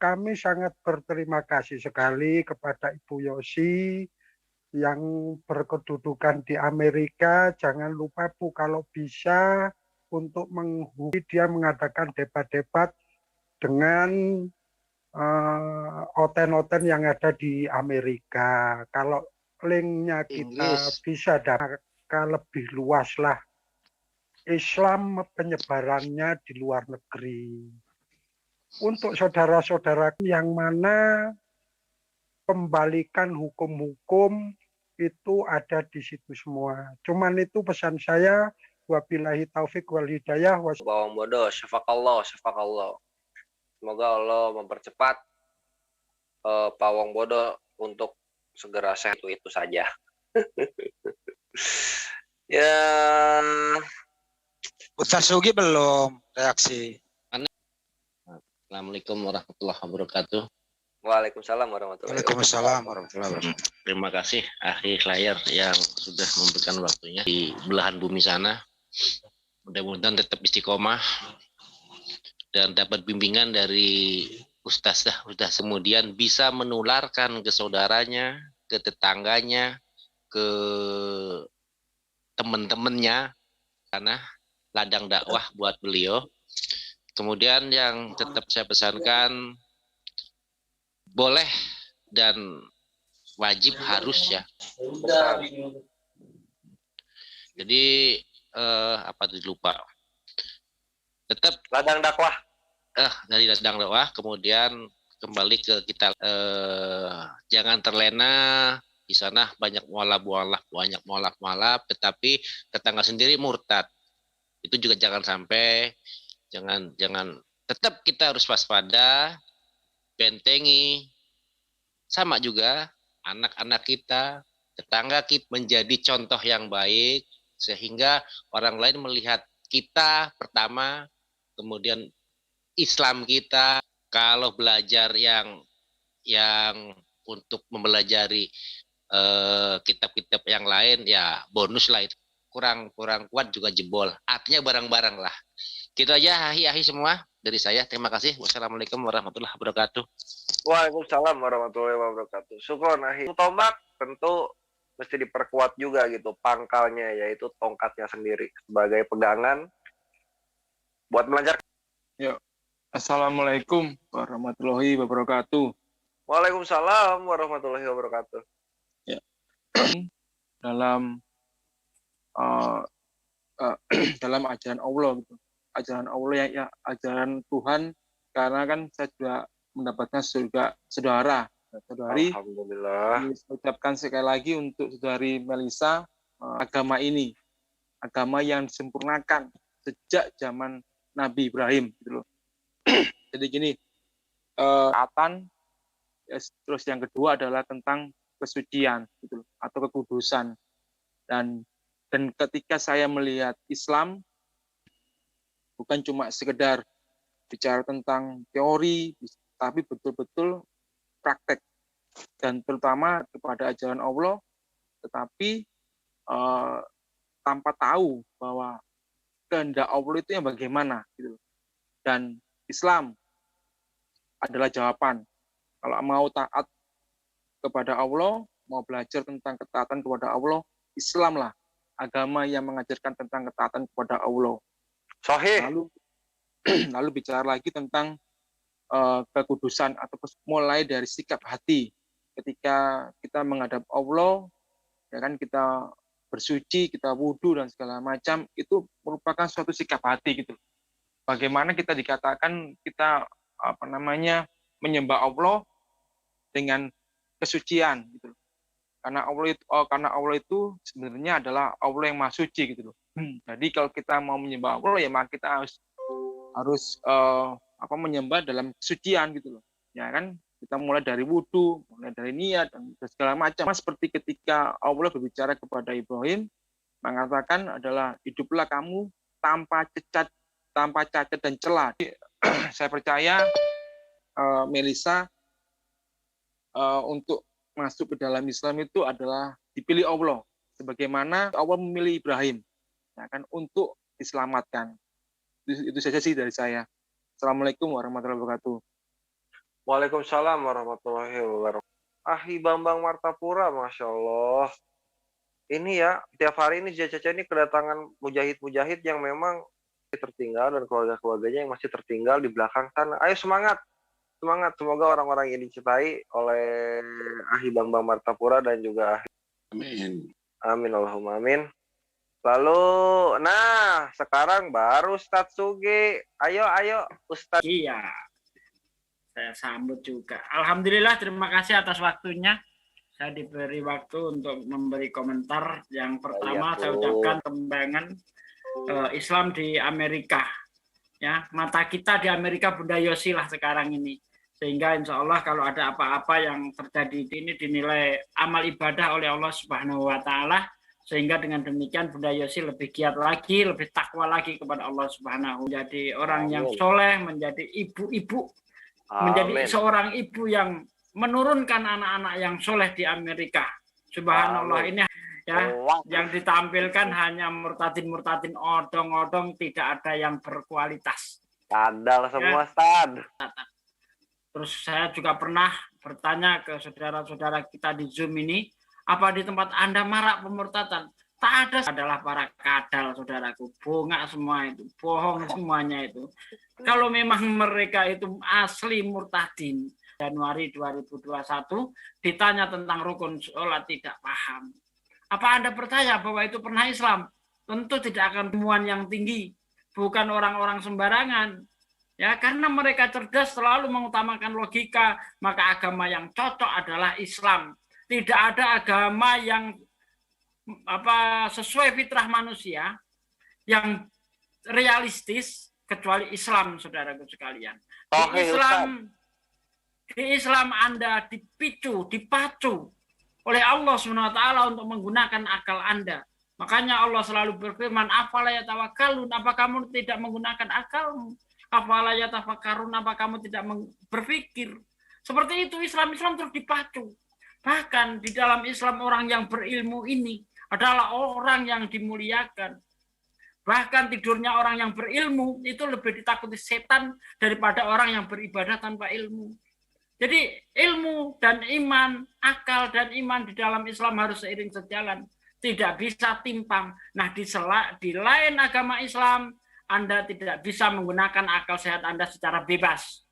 Kami sangat berterima kasih sekali kepada Ibu Yosi yang berkedudukan di Amerika. Jangan lupa Bu, kalau bisa untuk dia mengadakan debat-debat dengan oten-oten yang ada di Amerika. Kalau linknya kita bisa dapat lebih luas lah. Islam penyebarannya di luar negeri. Untuk saudara-saudaraku yang mana kembalikan hukum-hukum itu ada di situ semua. Cuman itu pesan saya. Wabillahi taufik wal hidayah. Bawang bodoh, syafakallah. Semoga Allah mempercepat Pak Wong Bodo untuk segera sehat, itu saja. Ya. Ustaz Sugi belum reaksi. Assalamualaikum warahmatullahi wabarakatuh. Waalaikumsalam warahmatullahi wabarakatuh. Terima kasih Ahi Layar yang sudah memberikan waktunya di belahan bumi sana. Mudah-mudahan tetap istiqomah dan dapat bimbingan dari ustazah kemudian bisa menularkan ke saudaranya, ke tetangganya, ke teman-temannya, karena ladang dakwah buat beliau. Kemudian yang tetap saya pesankan, boleh dan wajib harus ya. Jadi apa tuh lupa. Tetap ladang dakwah. Dari ladang dakwah, kemudian kembali ke kita, jangan terlena di sana banyak mualaf, tetapi tetangga sendiri murtad. Itu juga jangan sampai, jangan tetap kita harus waspada, bentengi. Sama juga anak-anak kita, tetangga kita menjadi contoh yang baik sehingga orang lain melihat kita pertama, kemudian Islam kita. Kalau belajar yang untuk mempelajari kitab-kitab yang lain ya bonus lah, itu kurang kuat juga jebol, artinya barang-barang lah. Gitu aja ahi-ahi semua dari saya. Terima kasih. Wassalamualaikum warahmatullahi wabarakatuh. Waalaikumsalam warahmatullahi wabarakatuh. Syukron ahi. Tombak tentu mesti diperkuat juga gitu pangkalnya, yaitu tongkatnya sendiri sebagai pegangan buat melancarkan. Yuk. Assalamualaikum warahmatullahi wabarakatuh. Waalaikumsalam warahmatullahi wabarakatuh. Ya. Dalam dalam ajaran Allah gitu. Ajaran Allah ya ajaran Tuhan, karena kan saya juga mendapatkan saudari. Alhamdulillah. Saya ucapkan sekali lagi untuk saudari Melisa, agama ini agama yang disempurnakan sejak zaman Nabi Ibrahim gitu loh. Jadi gini, atan, terus yang kedua adalah tentang kesucian gitu, atau kekudusan. Dan ketika saya melihat Islam, bukan cuma sekedar bicara tentang teori, tapi betul-betul praktek, dan terutama kepada ajaran Allah, tetapi tanpa tahu bahwa kehendak Allah itu yang bagaimana gitu. Dan Islam adalah jawaban. Kalau mau taat kepada Allah, mau belajar tentang ketaatan kepada Allah, Islamlah agama yang mengajarkan tentang ketaatan kepada Allah. Sahih. Lalu bicara lagi tentang kekudusan, atau mulai dari sikap hati ketika kita menghadap Allah, ya kan, kita bersuci, kita wudhu dan segala macam, itu merupakan suatu sikap hati gitu. Bagaimana kita dikatakan kita menyembah Allah dengan kesucian gitu. Karena Allah itu sebenarnya adalah Allah yang Maha Suci gitu loh. Jadi kalau kita mau menyembah Allah, ya maka kita harus menyembah dalam kesucian gitu loh. Ya kan? Kita mulai dari wudhu, mulai dari niat dan segala macam. Seperti ketika Allah berbicara kepada Ibrahim, mengatakan adalah hiduplah kamu tanpa cacat dan celah. Saya percaya Melisa untuk masuk ke dalam Islam itu adalah dipilih Allah, sebagaimana Allah memilih Ibrahim, ya kan, untuk diselamatkan. Itu saja sih dari saya. Assalamualaikum warahmatullahi wabarakatuh. Waalaikumsalam warahmatullahi wabarakatuh. Ahi Bambang Martapura, Masya Allah. Ini ya, tiap hari ini JCC ini kedatangan mujahid-mujahid yang memang tertinggal, dan keluarga-keluarganya yang masih tertinggal di belakang sana. Ayo semangat. Semangat, semoga orang-orang yang dicintai oleh Ahi Bambang Martapura dan juga Ahi. Amin. Amin, Allahumma amin. Lalu, nah sekarang baru Ustadz Sugi. Ayo Ustadz. Iya, saya sambut juga. Alhamdulillah, terima kasih atas waktunya. Saya diberi waktu untuk memberi komentar. Yang pertama saya ucapkan kembangan Islam di Amerika. Ya, mata kita di Amerika Bunda Yosi lah sekarang ini. Sehingga insya Allah kalau ada apa-apa yang terjadi ini dinilai amal ibadah oleh Allah Subhanahu wa Ta'ala. Sehingga dengan demikian Bunda Yosi lebih giat lagi, lebih takwa lagi kepada Allah Subhanahu. Menjadi orang yang soleh, menjadi ibu-ibu, menjadi seorang ibu yang menurunkan anak-anak yang soleh di Amerika. Subhanallah. Ini ya, yang ditampilkan hanya murtadin odong-odong, tidak ada yang berkualitas. Skandal semua, Stad. Terus saya juga pernah bertanya ke saudara-saudara kita di Zoom ini, apa di tempat Anda marak pemurtadan? Tak ada, adalah para kadal, saudaraku. Bongak semua itu, bohong semuanya itu. Kalau memang mereka itu asli murtadin, Januari 2021 ditanya tentang rukun sholat tidak paham. Apa Anda percaya bahwa itu pernah Islam? Tentu tidak akan temuan yang tinggi, bukan orang-orang sembarangan. Ya, karena mereka cerdas, selalu mengutamakan logika, maka agama yang cocok adalah Islam. Tidak ada agama yang sesuai fitrah manusia yang realistis kecuali Islam, saudaraku sekalian. Di Islam Anda dipacu oleh Allah SWT untuk menggunakan akal Anda. Makanya Allah selalu berfirman, afala yatawakkalun, apa kamu tidak menggunakan akalmu? Afala yatafakkarun, apa kamu tidak berpikir? Seperti itu Islam terus dipacu. Bahkan di dalam Islam orang yang berilmu ini adalah orang yang dimuliakan. Bahkan tidurnya orang yang berilmu itu lebih ditakuti setan daripada orang yang beribadah tanpa ilmu. Jadi ilmu dan iman, akal dan iman di dalam Islam harus seiring sejalan. Tidak bisa timpang. Nah, di lain agama Islam, Anda tidak bisa menggunakan akal sehat Anda secara bebas.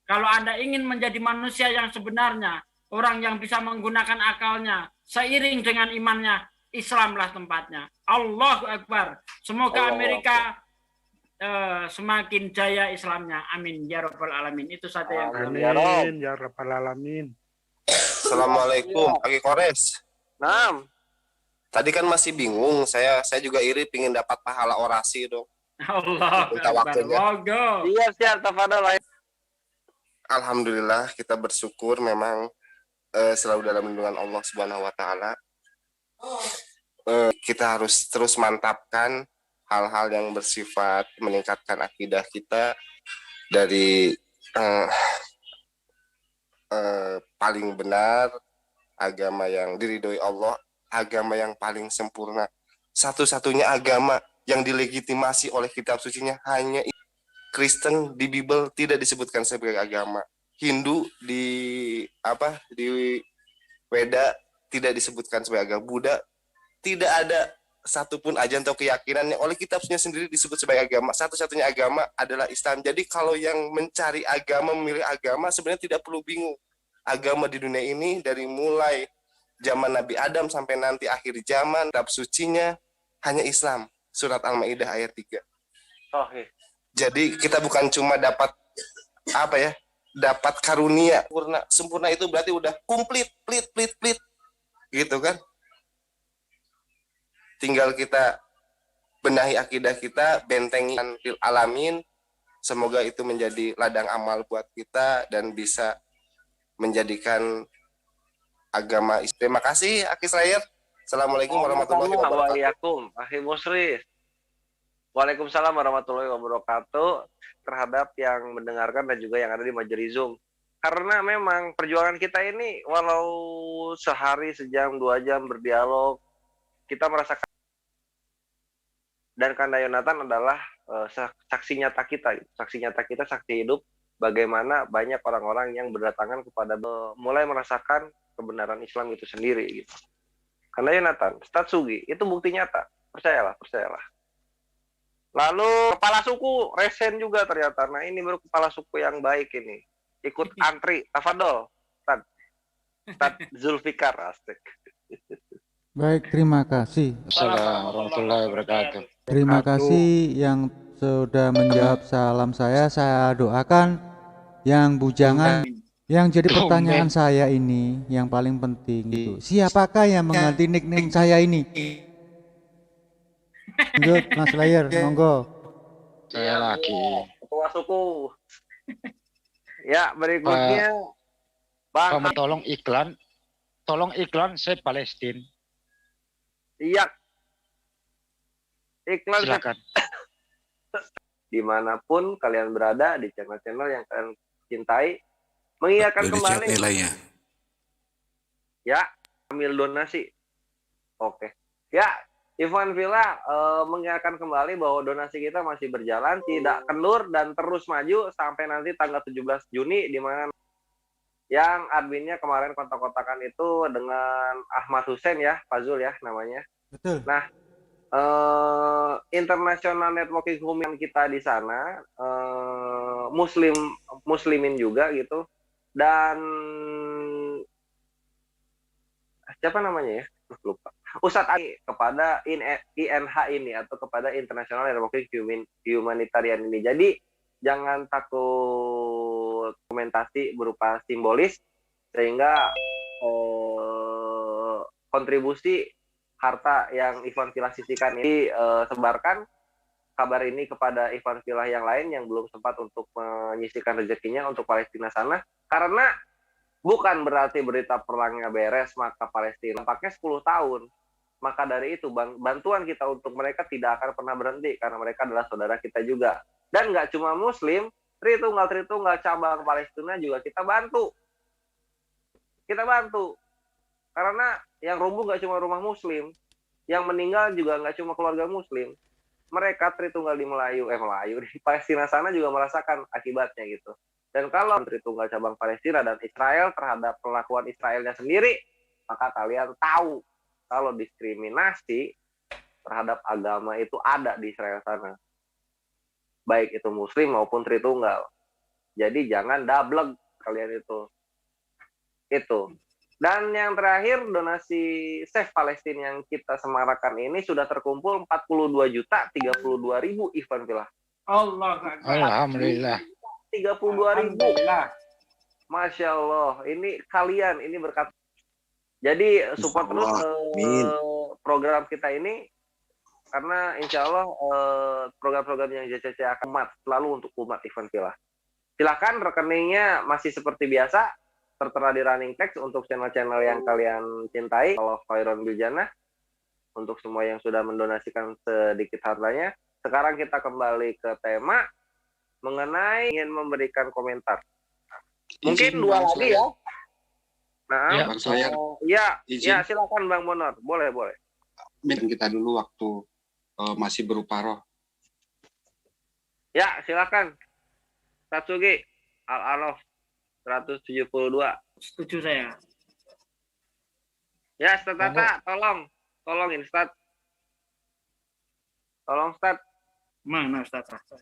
Kalau Anda ingin menjadi manusia yang sebenarnya, orang yang bisa menggunakan akalnya seiring dengan imannya, Islamlah tempatnya. Allahu Akbar. Semoga Amerika semakin jaya Islamnya. Amin ya rabbal alamin. Itu saja yang amin ya rabbal alamin. Assalamualaikum, Aki Kores. Nam. Tadi kan masih bingung, saya juga iri pingin dapat pahala orasi dong. Allah minta waktunya. Siap, tafadhol. Alhamdulillah kita bersyukur memang selalu dalam lindungan Allah Subhanahu wa taala. Kita harus terus mantapkan hal-hal yang bersifat meningkatkan akidah kita dari paling benar, agama yang diridhoi Allah, agama yang paling sempurna. Satu-satunya agama yang dilegitimasi oleh kitab sucinya hanya Kristen di Bible tidak disebutkan sebagai agama. Hindu di Weda tidak disebutkan sebagai agama. Buddha tidak ada satupun ajaran atau keyakinan yang oleh kitabnya sendiri disebut sebagai agama. Satu-satunya agama adalah Islam. Jadi kalau yang mencari agama, memilih agama, sebenarnya tidak perlu bingung. Agama di dunia ini dari mulai zaman Nabi Adam sampai nanti akhir zaman, kitab sucinya hanya Islam. Surat Al-Maidah ayat 3. Jadi kita bukan cuma dapat dapat karunia sempurna itu berarti udah komplit, plit. Gitu kan? Tinggal kita benahi akidah kita, bentengi fil alamin. Semoga itu menjadi ladang amal buat kita dan bisa menjadikan agama. Terima kasih, Aki Slayer. Assalamualaikum warahmatullahi wabarakatuh. Akhi Musri. Waalaikumsalam warahmatullahi wabarakatuh terhadap yang mendengarkan dan juga yang ada di Majelis Zoom. Karena memang perjuangan kita ini walau sehari, sejam, 2 jam berdialog, kita merasakan, dan Kanda Yonatan adalah saksi nyata kita, saksi hidup bagaimana banyak orang-orang yang berdatangan kepada mulai merasakan kebenaran Islam itu sendiri gitu. Kanda Yonatan, Statsugi itu bukti nyata, percayalah. Lalu kepala suku resen juga ternyata. Nah ini baru kepala suku yang baik ini. Ikut antri, tafadol. Ustaz Zulfikar, asik. Baik, terima kasih. Assalamualaikum warahmatullahi wabarakatuh. Terima kasih yang sudah menjawab salam saya. Saya doakan yang bujangan. Yang jadi pertanyaan saya ini yang paling penting itu, siapakah yang mengganti nickname saya ini? Lanjut, Mas Slayer, monggo. Saya lagi. Ketua suku. Ya, berikutnya Bang. Kamu tolong iklan saya Palestina. Iya. Iklan. Silakan. Dimanapun kalian berada di channel-channel yang kalian cintai, mengingatkan kembali. Ya, ambil donasi. Oke. Ya, Ivan Villa mengingatkan kembali bahwa donasi kita masih berjalan, tidak kendur dan terus maju sampai nanti tanggal 17 Juni di mana yang adminnya kemarin kontak-kontakan itu dengan Ahmad Hussein ya, Fazul ya namanya. Betul. Nah, international networking human kita di sana muslimin juga gitu, dan siapa namanya ya, lupa, Ustadz Ali kepada INH ini atau kepada International Networking Humanitarian ini. Jadi jangan takut dokumentasi berupa simbolis, sehingga kontribusi harta yang Ikhwan Fillah sisihkan ini sebarkan kabar ini kepada Ikhwan Fillah yang lain yang belum sempat untuk menyisihkan rezekinya untuk Palestina sana. Karena bukan berarti berita perangnya beres maka Palestina pakai 10 tahun. Maka dari itu bantuan kita untuk mereka tidak akan pernah berhenti, karena mereka adalah saudara kita juga. Dan nggak cuma Muslim, Tritunggal cabang Palestina juga kita bantu. Kita bantu. Karena yang rumbuh nggak cuma rumah Muslim, yang meninggal juga nggak cuma keluarga Muslim. Mereka Tritunggal di Melayu di Palestina sana juga merasakan akibatnya gitu. Dan kalau Tritunggal cabang Palestina dan Israel terhadap perlakuan Israelnya sendiri, maka kalian tahu kalau diskriminasi terhadap agama itu ada di Israel sana. Baik itu Muslim maupun Tritunggal. Jadi jangan dablek kalian itu. Itu. Dan yang terakhir, donasi Save Palestine yang kita semarakan ini sudah terkumpul 42.032.000 Ikhwan Fillah. Alhamdulillah. 32.000. Masya Allah. Ini kalian, ini berkat. Jadi support terus program kita ini, karena insya Allah program-program yang JCC akan umat, selalu untuk umat Ikhwan Fillah. Silakan, rekeningnya masih seperti biasa, tertera di running text untuk channel-channel yang kalian cintai. Kalau Khairon Biljannah, untuk semua yang sudah mendonasikan sedikit hartanya. Sekarang kita kembali ke tema mengenai ingin memberikan komentar. Mungkin dua lagi ya. Nah, ya silakan Bang Bonor, boleh. Kita dulu waktu masih berupa roh. Ya, silakan. Satsugi, Al-Alof 172. Setuju saya. Ya, Ustaz Tata, tolongin Ustaz. Tolong Ustaz. Mana Ustaz? Tata.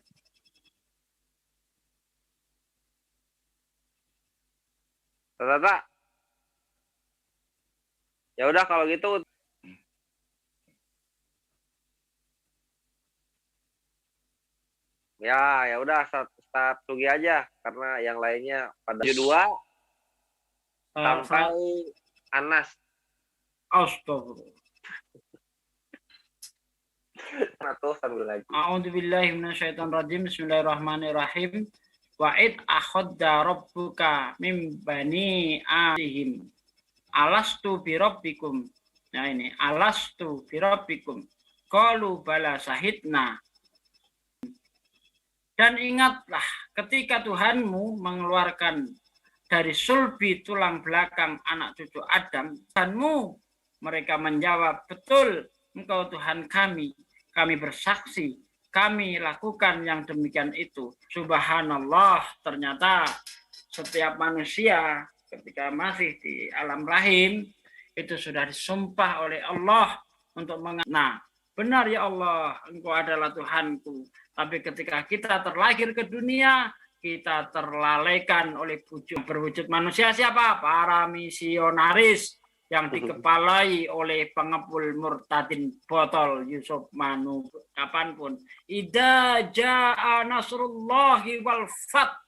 Ya udah kalau gitu. Ya udah Ustaz Sugi aja, karena yang lainnya pada 72 sampai Anas. Astagfirullah. Atau sambil lagi. A'udzubillahi minasyaitonirrajim. Bismillahirrahmanirrahim. Wa'id akhadda rabbuka min bani adihim. Alastu bi rabbikum. Nah ini, alastu bi rabbikum. Qalu bala sahidna. Dan ingatlah ketika Tuhanmu mengeluarkan dari sulbi tulang belakang anak cucu Adam, Tuhanmu, mereka menjawab, betul, Engkau Tuhan kami bersaksi, kami lakukan yang demikian itu. Subhanallah, ternyata setiap manusia ketika masih di alam rahim, itu sudah disumpah oleh Allah untuk nah, benar ya Allah, Engkau adalah Tuhanku. Tapi ketika kita terlahir ke dunia, kita terlalaikan oleh berwujud manusia siapa? Para misionaris yang dikepalai oleh pengepul murtadin botol Yusuf Manu kapanpun. Idza jaa nasrullahi wal fath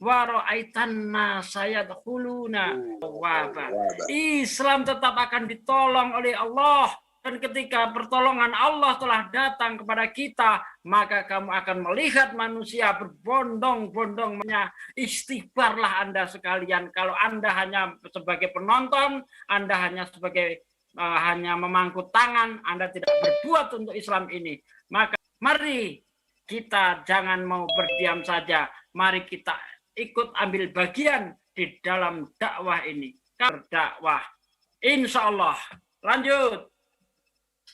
wa ra'aitanna sayadkhuluna waba. Islam tetap akan ditolong oleh Allah. Dan ketika pertolongan Allah telah datang kepada kita, maka kamu akan melihat manusia berbondong-bondongnya. Istighfarlah Anda sekalian. Kalau Anda hanya sebagai penonton, Anda hanya sebagai hanya memangku tangan, Anda tidak berbuat untuk Islam ini. Maka mari kita jangan mau berdiam saja. Mari kita ikut ambil bagian di dalam dakwah ini. Berdakwah. Insya Allah. Lanjut.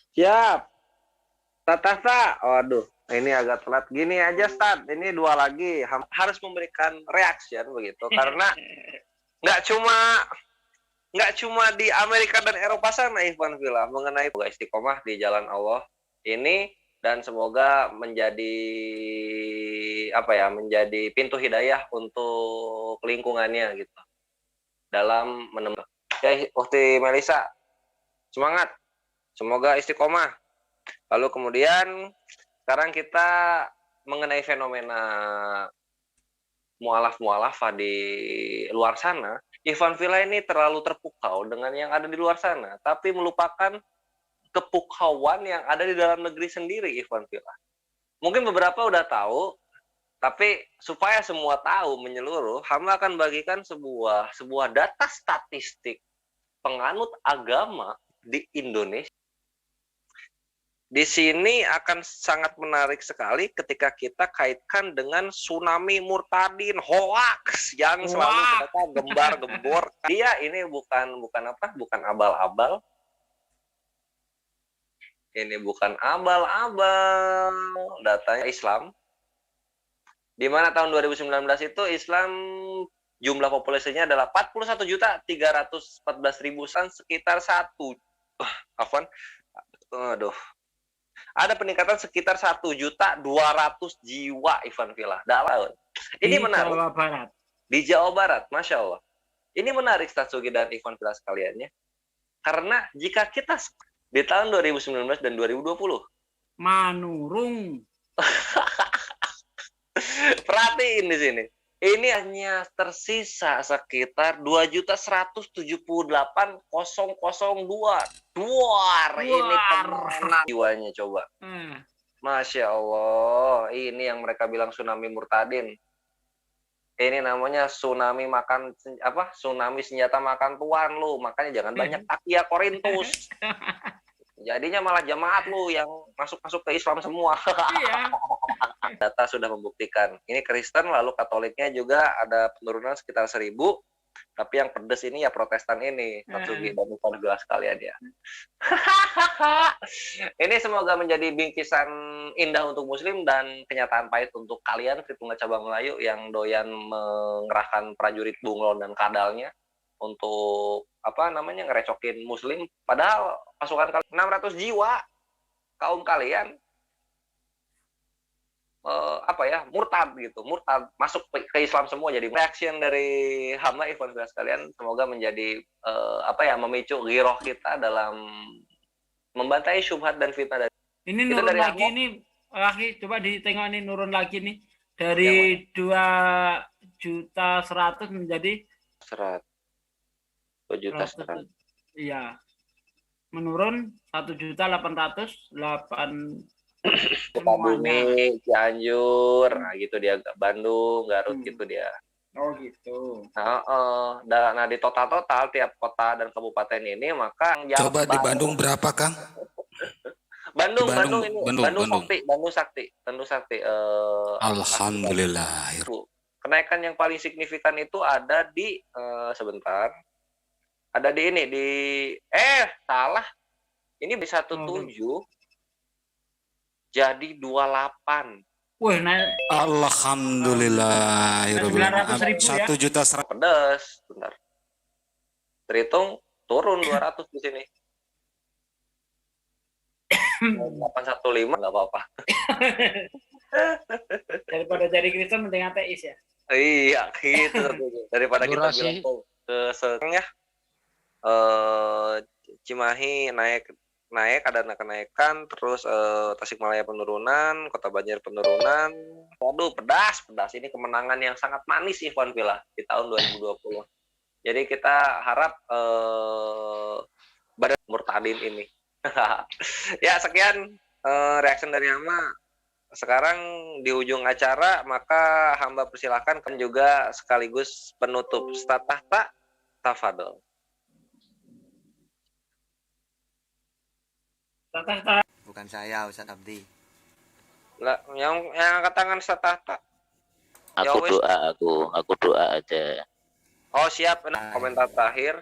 Siap. Tata. Waduh, ini agak telat. Gini aja, Stad. Ini dua lagi. Harus memberikan reaction begitu. Karena nggak cuma di Amerika dan Eropa sana, Ikhwan Fillah, mengenai istiqomah di jalan Allah ini, dan semoga menjadi menjadi pintu hidayah untuk lingkungannya gitu dalam menemukan. Ya, Ukti Melisa, semangat, semoga istiqomah. Lalu kemudian sekarang kita mengenai fenomena mualaf-mualafah di luar sana. Ikhwan Fillah ini terlalu terpukau dengan yang ada di luar sana, tapi melupakan kepukauan yang ada di dalam negeri sendiri, Ikhwan Fillah. Mungkin beberapa udah tahu, tapi supaya semua tahu menyeluruh, hamba akan bagikan sebuah data statistik penganut agama di Indonesia. Di sini akan sangat menarik sekali ketika kita kaitkan dengan tsunami murtadin hoax yang selalu mereka gembar-gembor. Dia ini bukan abal-abal. Ini bukan abal-abal. Datanya Islam. Di mana tahun 2019 itu Islam jumlah populasinya adalah 41.314.000, sekitar ada peningkatan sekitar 1.200.000 jiwa, Ikhwan Fillah. Ini menarik. Jawa Barat. Di Jawa Barat, Masya Allah. Ini menarik, Ustaz Sugi dan Ikhwan Fillah sekalian ya. Karena jika kita di tahun 2019 dan 2020 manurung. Perhatiin di sini. Ini hanya tersisa sekitar 2.178.002. Duar. Ini kemana jiwanya coba. Masya Allah. Ini yang mereka bilang tsunami murtadin. Ini namanya tsunami tsunami senjata makan tuan lu. Makanya jangan banyak takia Korintus. Jadinya malah jamaat lu yang masuk ke Islam semua. Iya. Data sudah membuktikan. Ini Kristen, lalu Katoliknya juga ada penurunan sekitar 1.000. Tapi yang pedes ini ya Protestan ini. Tatsugi dan Ikhwan Fillah sekalian ya. Ini semoga menjadi bingkisan indah untuk Muslim dan kenyataan pahit untuk kalian Tritunggal Cabang Melayu yang doyan mengerahkan prajurit bunglon dan kadalnya untuk ngerecokin Muslim. Padahal pasukan kalian 600 jiwa kaum kalian murtad masuk ke Islam semua. Jadi reaction dari hamba Ikhwan Fillah sekalian semoga menjadi memicu giroh kita dalam membantai syubhat dan fitnah dari ini nurun dari lagi Allah. Ini lagi coba ditengok ini nurun lagi nih dari 2.100.000 menjadi 2.100.000. Iya. Menurun 1.808.000. Sukabumi, Cianjur, nah gitu dia, Bandung, Garut gitu dia. Oh gitu. Nah di total tiap kota dan kabupaten ini maka coba di Bandung berapa, Kang? Bandung Sakti. Alhamdulillah. Kenaikan yang paling signifikan itu ada di ada di ini salah. Ini di 17 jadi 28. Wih, naik. Alhamdulillah. 1.100.000 ya. Pedas, bentar. Terhitung turun 200 di sini. 815 nggak apa-apa. Daripada jadi Kristen mending ateis ya. Iya, gitu. Daripada kita bilang ke setengah Cimahi naik ada kenaikan, terus Tasikmalaya penurunan, Kota Banjar penurunan. Waduh, pedas ini kemenangan yang sangat manis Ikhwan Fillah di tahun 2020. Jadi kita harap badan murtadin ini. Ya, sekian reaction dari hamba. Sekarang di ujung acara maka hamba persilahkan juga sekaligus penutup Ustaz Tahta, tafadhol. Bukan saya, Ustaz Abdi. Lah, yang angkat tangan Ustaz Tahta. Aku doa aja. Oh, siap. Komentar terakhir.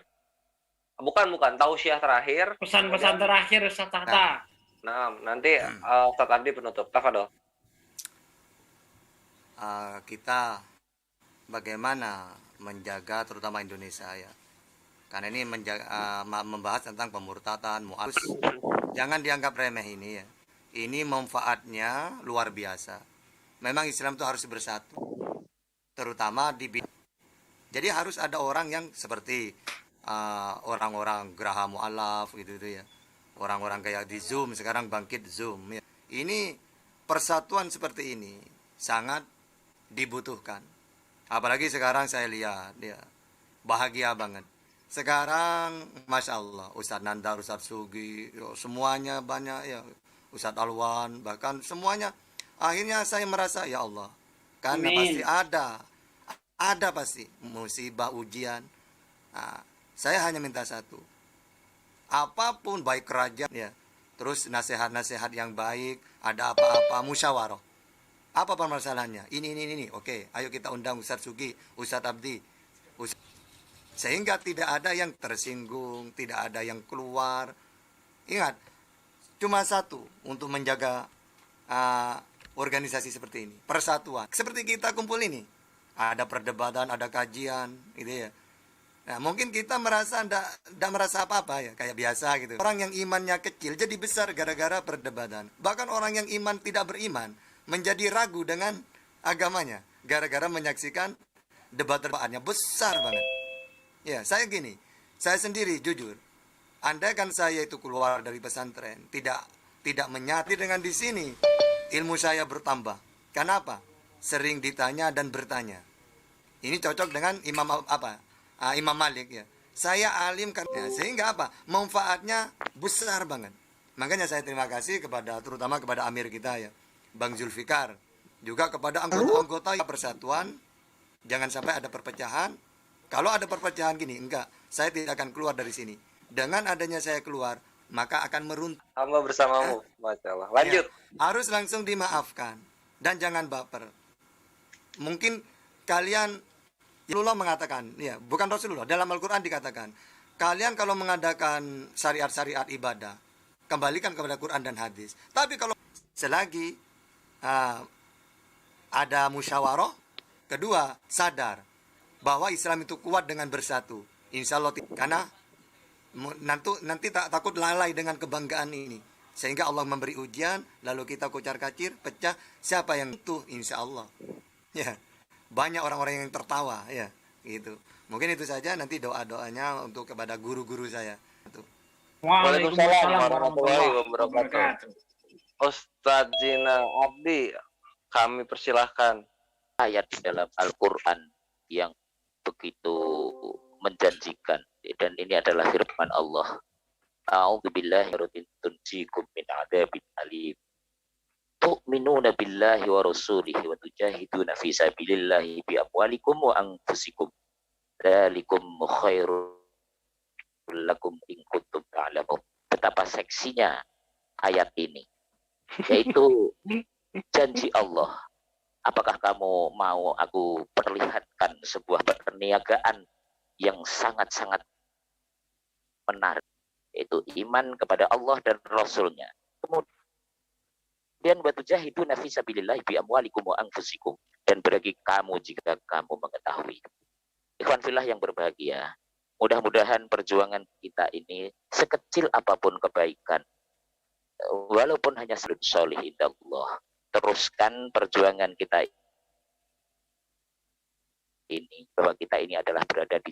Bukan, tausiah terakhir. Pesan-pesan terakhir Ustaz Tahta. Nah, nanti Ustaz Abdi penutup. Tafadhol. Kita bagaimana menjaga terutama Indonesia ya. Karena ini membahas tentang pemurtatan, mu'alus. Jangan dianggap remeh ini ya. Ini manfaatnya luar biasa. Memang Islam itu harus bersatu. Terutama di jadi harus ada orang yang seperti orang-orang Geraha Mu'alaf gitu ya. Orang-orang kayak di Zoom, sekarang bangkit Zoom ya. Ini persatuan seperti ini sangat dibutuhkan. Apalagi sekarang saya lihat ya, bahagia banget. Sekarang Masya Allah, Ustadz Nanda, Ustadz Sugi, semuanya banyak ya, Ustadz Alwan, bahkan semuanya. Akhirnya saya merasa ya Allah, karena pasti ada pasti musibah, ujian. Nah, saya hanya minta satu, apapun baik kerajaan ya, terus nasihat-nasihat yang baik, ada apa-apa musyawarah. Apa permasalahannya? Ini. Oke, ayo kita undang Ustadz Sugi, Ustadz Abdi. Sehingga tidak ada yang tersinggung, tidak ada yang keluar. Ingat, cuma satu untuk menjaga organisasi seperti ini, persatuan. Seperti kita kumpul ini, ada perdebatan, ada kajian, gitu ya. Nah, mungkin kita merasa tidak merasa apa-apa ya, kayak biasa gitu. Orang yang imannya kecil jadi besar gara-gara perdebatan. Bahkan orang yang iman tidak beriman menjadi ragu dengan agamanya gara-gara menyaksikan debat-debatnya besar banget. Ya, saya gini, saya sendiri jujur, andaikan saya itu keluar dari pesantren, tidak menyatu dengan di sini, ilmu saya bertambah. Kenapa? Sering ditanya dan bertanya. Ini cocok dengan Imam Malik ya. Saya alim kan, ya, sehingga apa? Manfaatnya besar banget. Makanya saya terima kasih terutama kepada Amir kita ya, Bang Zulfikar, juga kepada anggota-anggota persatuan. Jangan sampai ada perpecahan. Kalau ada perpecahan gini, enggak, saya tidak akan keluar dari sini. Dengan adanya saya keluar, maka akan meruntuh. Hamba bersamamu, Masya Allah. Lanjut. Ya, harus langsung dimaafkan dan jangan baper. Mungkin kalian, Rasulullah mengatakan, ya, bukan Rasulullah, dalam Al-Quran dikatakan, kalian kalau mengadakan syariat-syariat ibadah, kembalikan kepada Quran dan hadis. Tapi kalau selagi ada musyawarah, kedua, sadar bahwa Islam itu kuat dengan bersatu. Insya Allah, karena nanti tak takut lalai dengan kebanggaan ini. Sehingga Allah memberi ujian, lalu kita kocar-kacir, pecah. Siapa yang itu? Insya Allah. Ya, banyak orang-orang yang tertawa, ya, gitu. Mungkin itu saja. Nanti doa-doanya untuk kepada guru-guru saya. Waalaikumsalam warahmatullahi wabarakatuh. Ustadz Zina Abdi, kami persilahkan. Ayat di dalam Al-Quran yang begitu menjanjikan, dan ini adalah firman Allah. A'udzubillahi tunjikum min adzabin alim. Tu'minuna billahi wa rasulihi wa tujahiduna fi sabilillahi bi amwalikum wa anfusikum. Dzalikum khairul lakum in kuntum ta'lamun. Betapa seksinya ayat ini, yaitu janji Allah. Apakah kamu mau aku perlihatkan sebuah perniagaan yang sangat-sangat menarik, yaitu iman kepada Allah dan Rasul-Nya. Kemudian watujahiduna fi sabilillah bi amwalikum wa anfusikum, dan bagi kamu jika kamu mengetahui. Ikhwan fillah yang berbahagia, mudah-mudahan perjuangan kita ini sekecil apapun kebaikan, walaupun hanya solih indallah, teruskan perjuangan kita ini, bahwa kita ini adalah berada di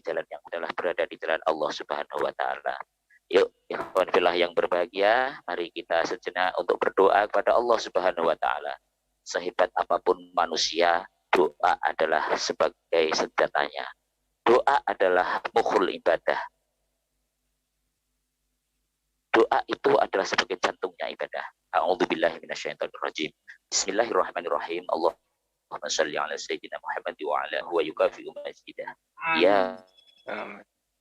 jalan Allah Subhanahu wa taala. Yuk, ikhwan fillah yang berbahagia, mari kita sejenak untuk berdoa kepada Allah Subhanahu wa taala. Sehebat apapun manusia, doa adalah sebagai senjatanya. Doa adalah mukhul ibadah. Doa itu adalah sebagai jantungnya ibadah. A'udzubillahi minasyaitonirrajim. Bismillahirrahmanirrahim. Allahumma shalli ala sayyidina Muhammad wa ala huwa yukafi'u majidah. Ya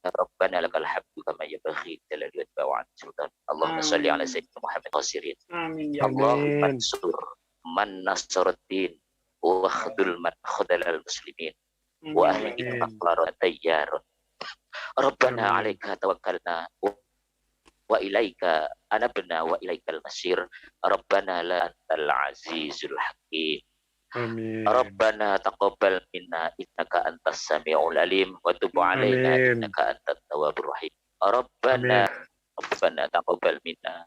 Rabbana lakal hamdu kama yanbaghi jalali wajhika wa 'ala sultan. Allahumma shalli ala sayyidina Muhammad khasirin. Amin ya Allahumma ansur man nasruddin wa khdul man khadalal muslimin wa ahlik aqlarat tayyarun. Rabbana 'alaika tawakkalna wa ilaika anabna wa ilaikal masir. Rabbana la antal azizul hakim. Amin. Rabbana taqabbal minna innaka antas samiul alim wa tub alaina Amin. innaka antat tawwabur rahim. Rabbana taqabbal minna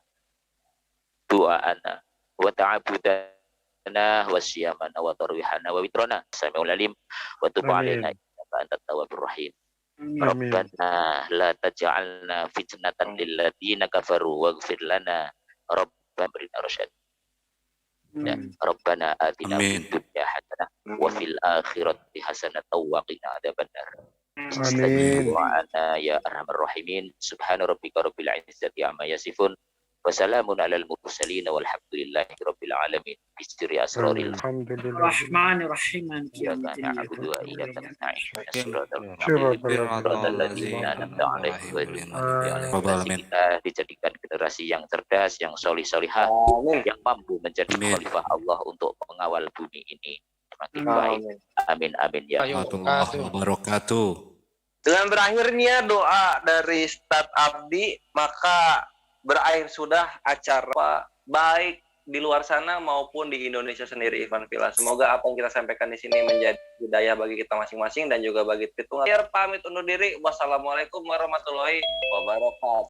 du'aana wa ta'abudana wa siyamana wa tarwihana wa witrana samiul alim wa tub Amin. alaina innaka antat tawwabur rahim. Amin. Rabbana la taj'alna fitnatan lil ladzina kafaru waghfir lana rabbana beri'na rasyad. Ya, Rabbana atina fid dunya hasanah wa fil akhirati hasanah wa qina adzabannar. Amin. Doana ya arhamar rahimin. Subhana rabbika rabbil izzati amma yasifun wa salamun alal mursalin walhamdulillahi rabbil alamin. Bisri asraril Alhamdulillah. Rahmanir-Rahim. iyyaka na'budu wa iyyaka nasta'in. Siratal ladzina an'amta 'alaihim ghairil maghdubi 'alaihim Rabbal waladdallin. alamin. Kita dijadikan generasi yang cerdas, yang solih-solihah, yang mampu menjadi khalifah Allah untuk mengawal bumi ini semakin baik. Amin amin ya Warahmatullahi wabarakatuh. Dengan berakhirnya doa dari Ustadz Abdi, maka berakhir sudah acara baik di luar sana maupun di Indonesia sendiri, Ivan Villa. Semoga apa yang kita sampaikan di sini menjadi hidayah bagi kita masing-masing dan juga bagi Pitung. Pamit undur diri. Wassalamualaikum warahmatullahi wabarakatuh.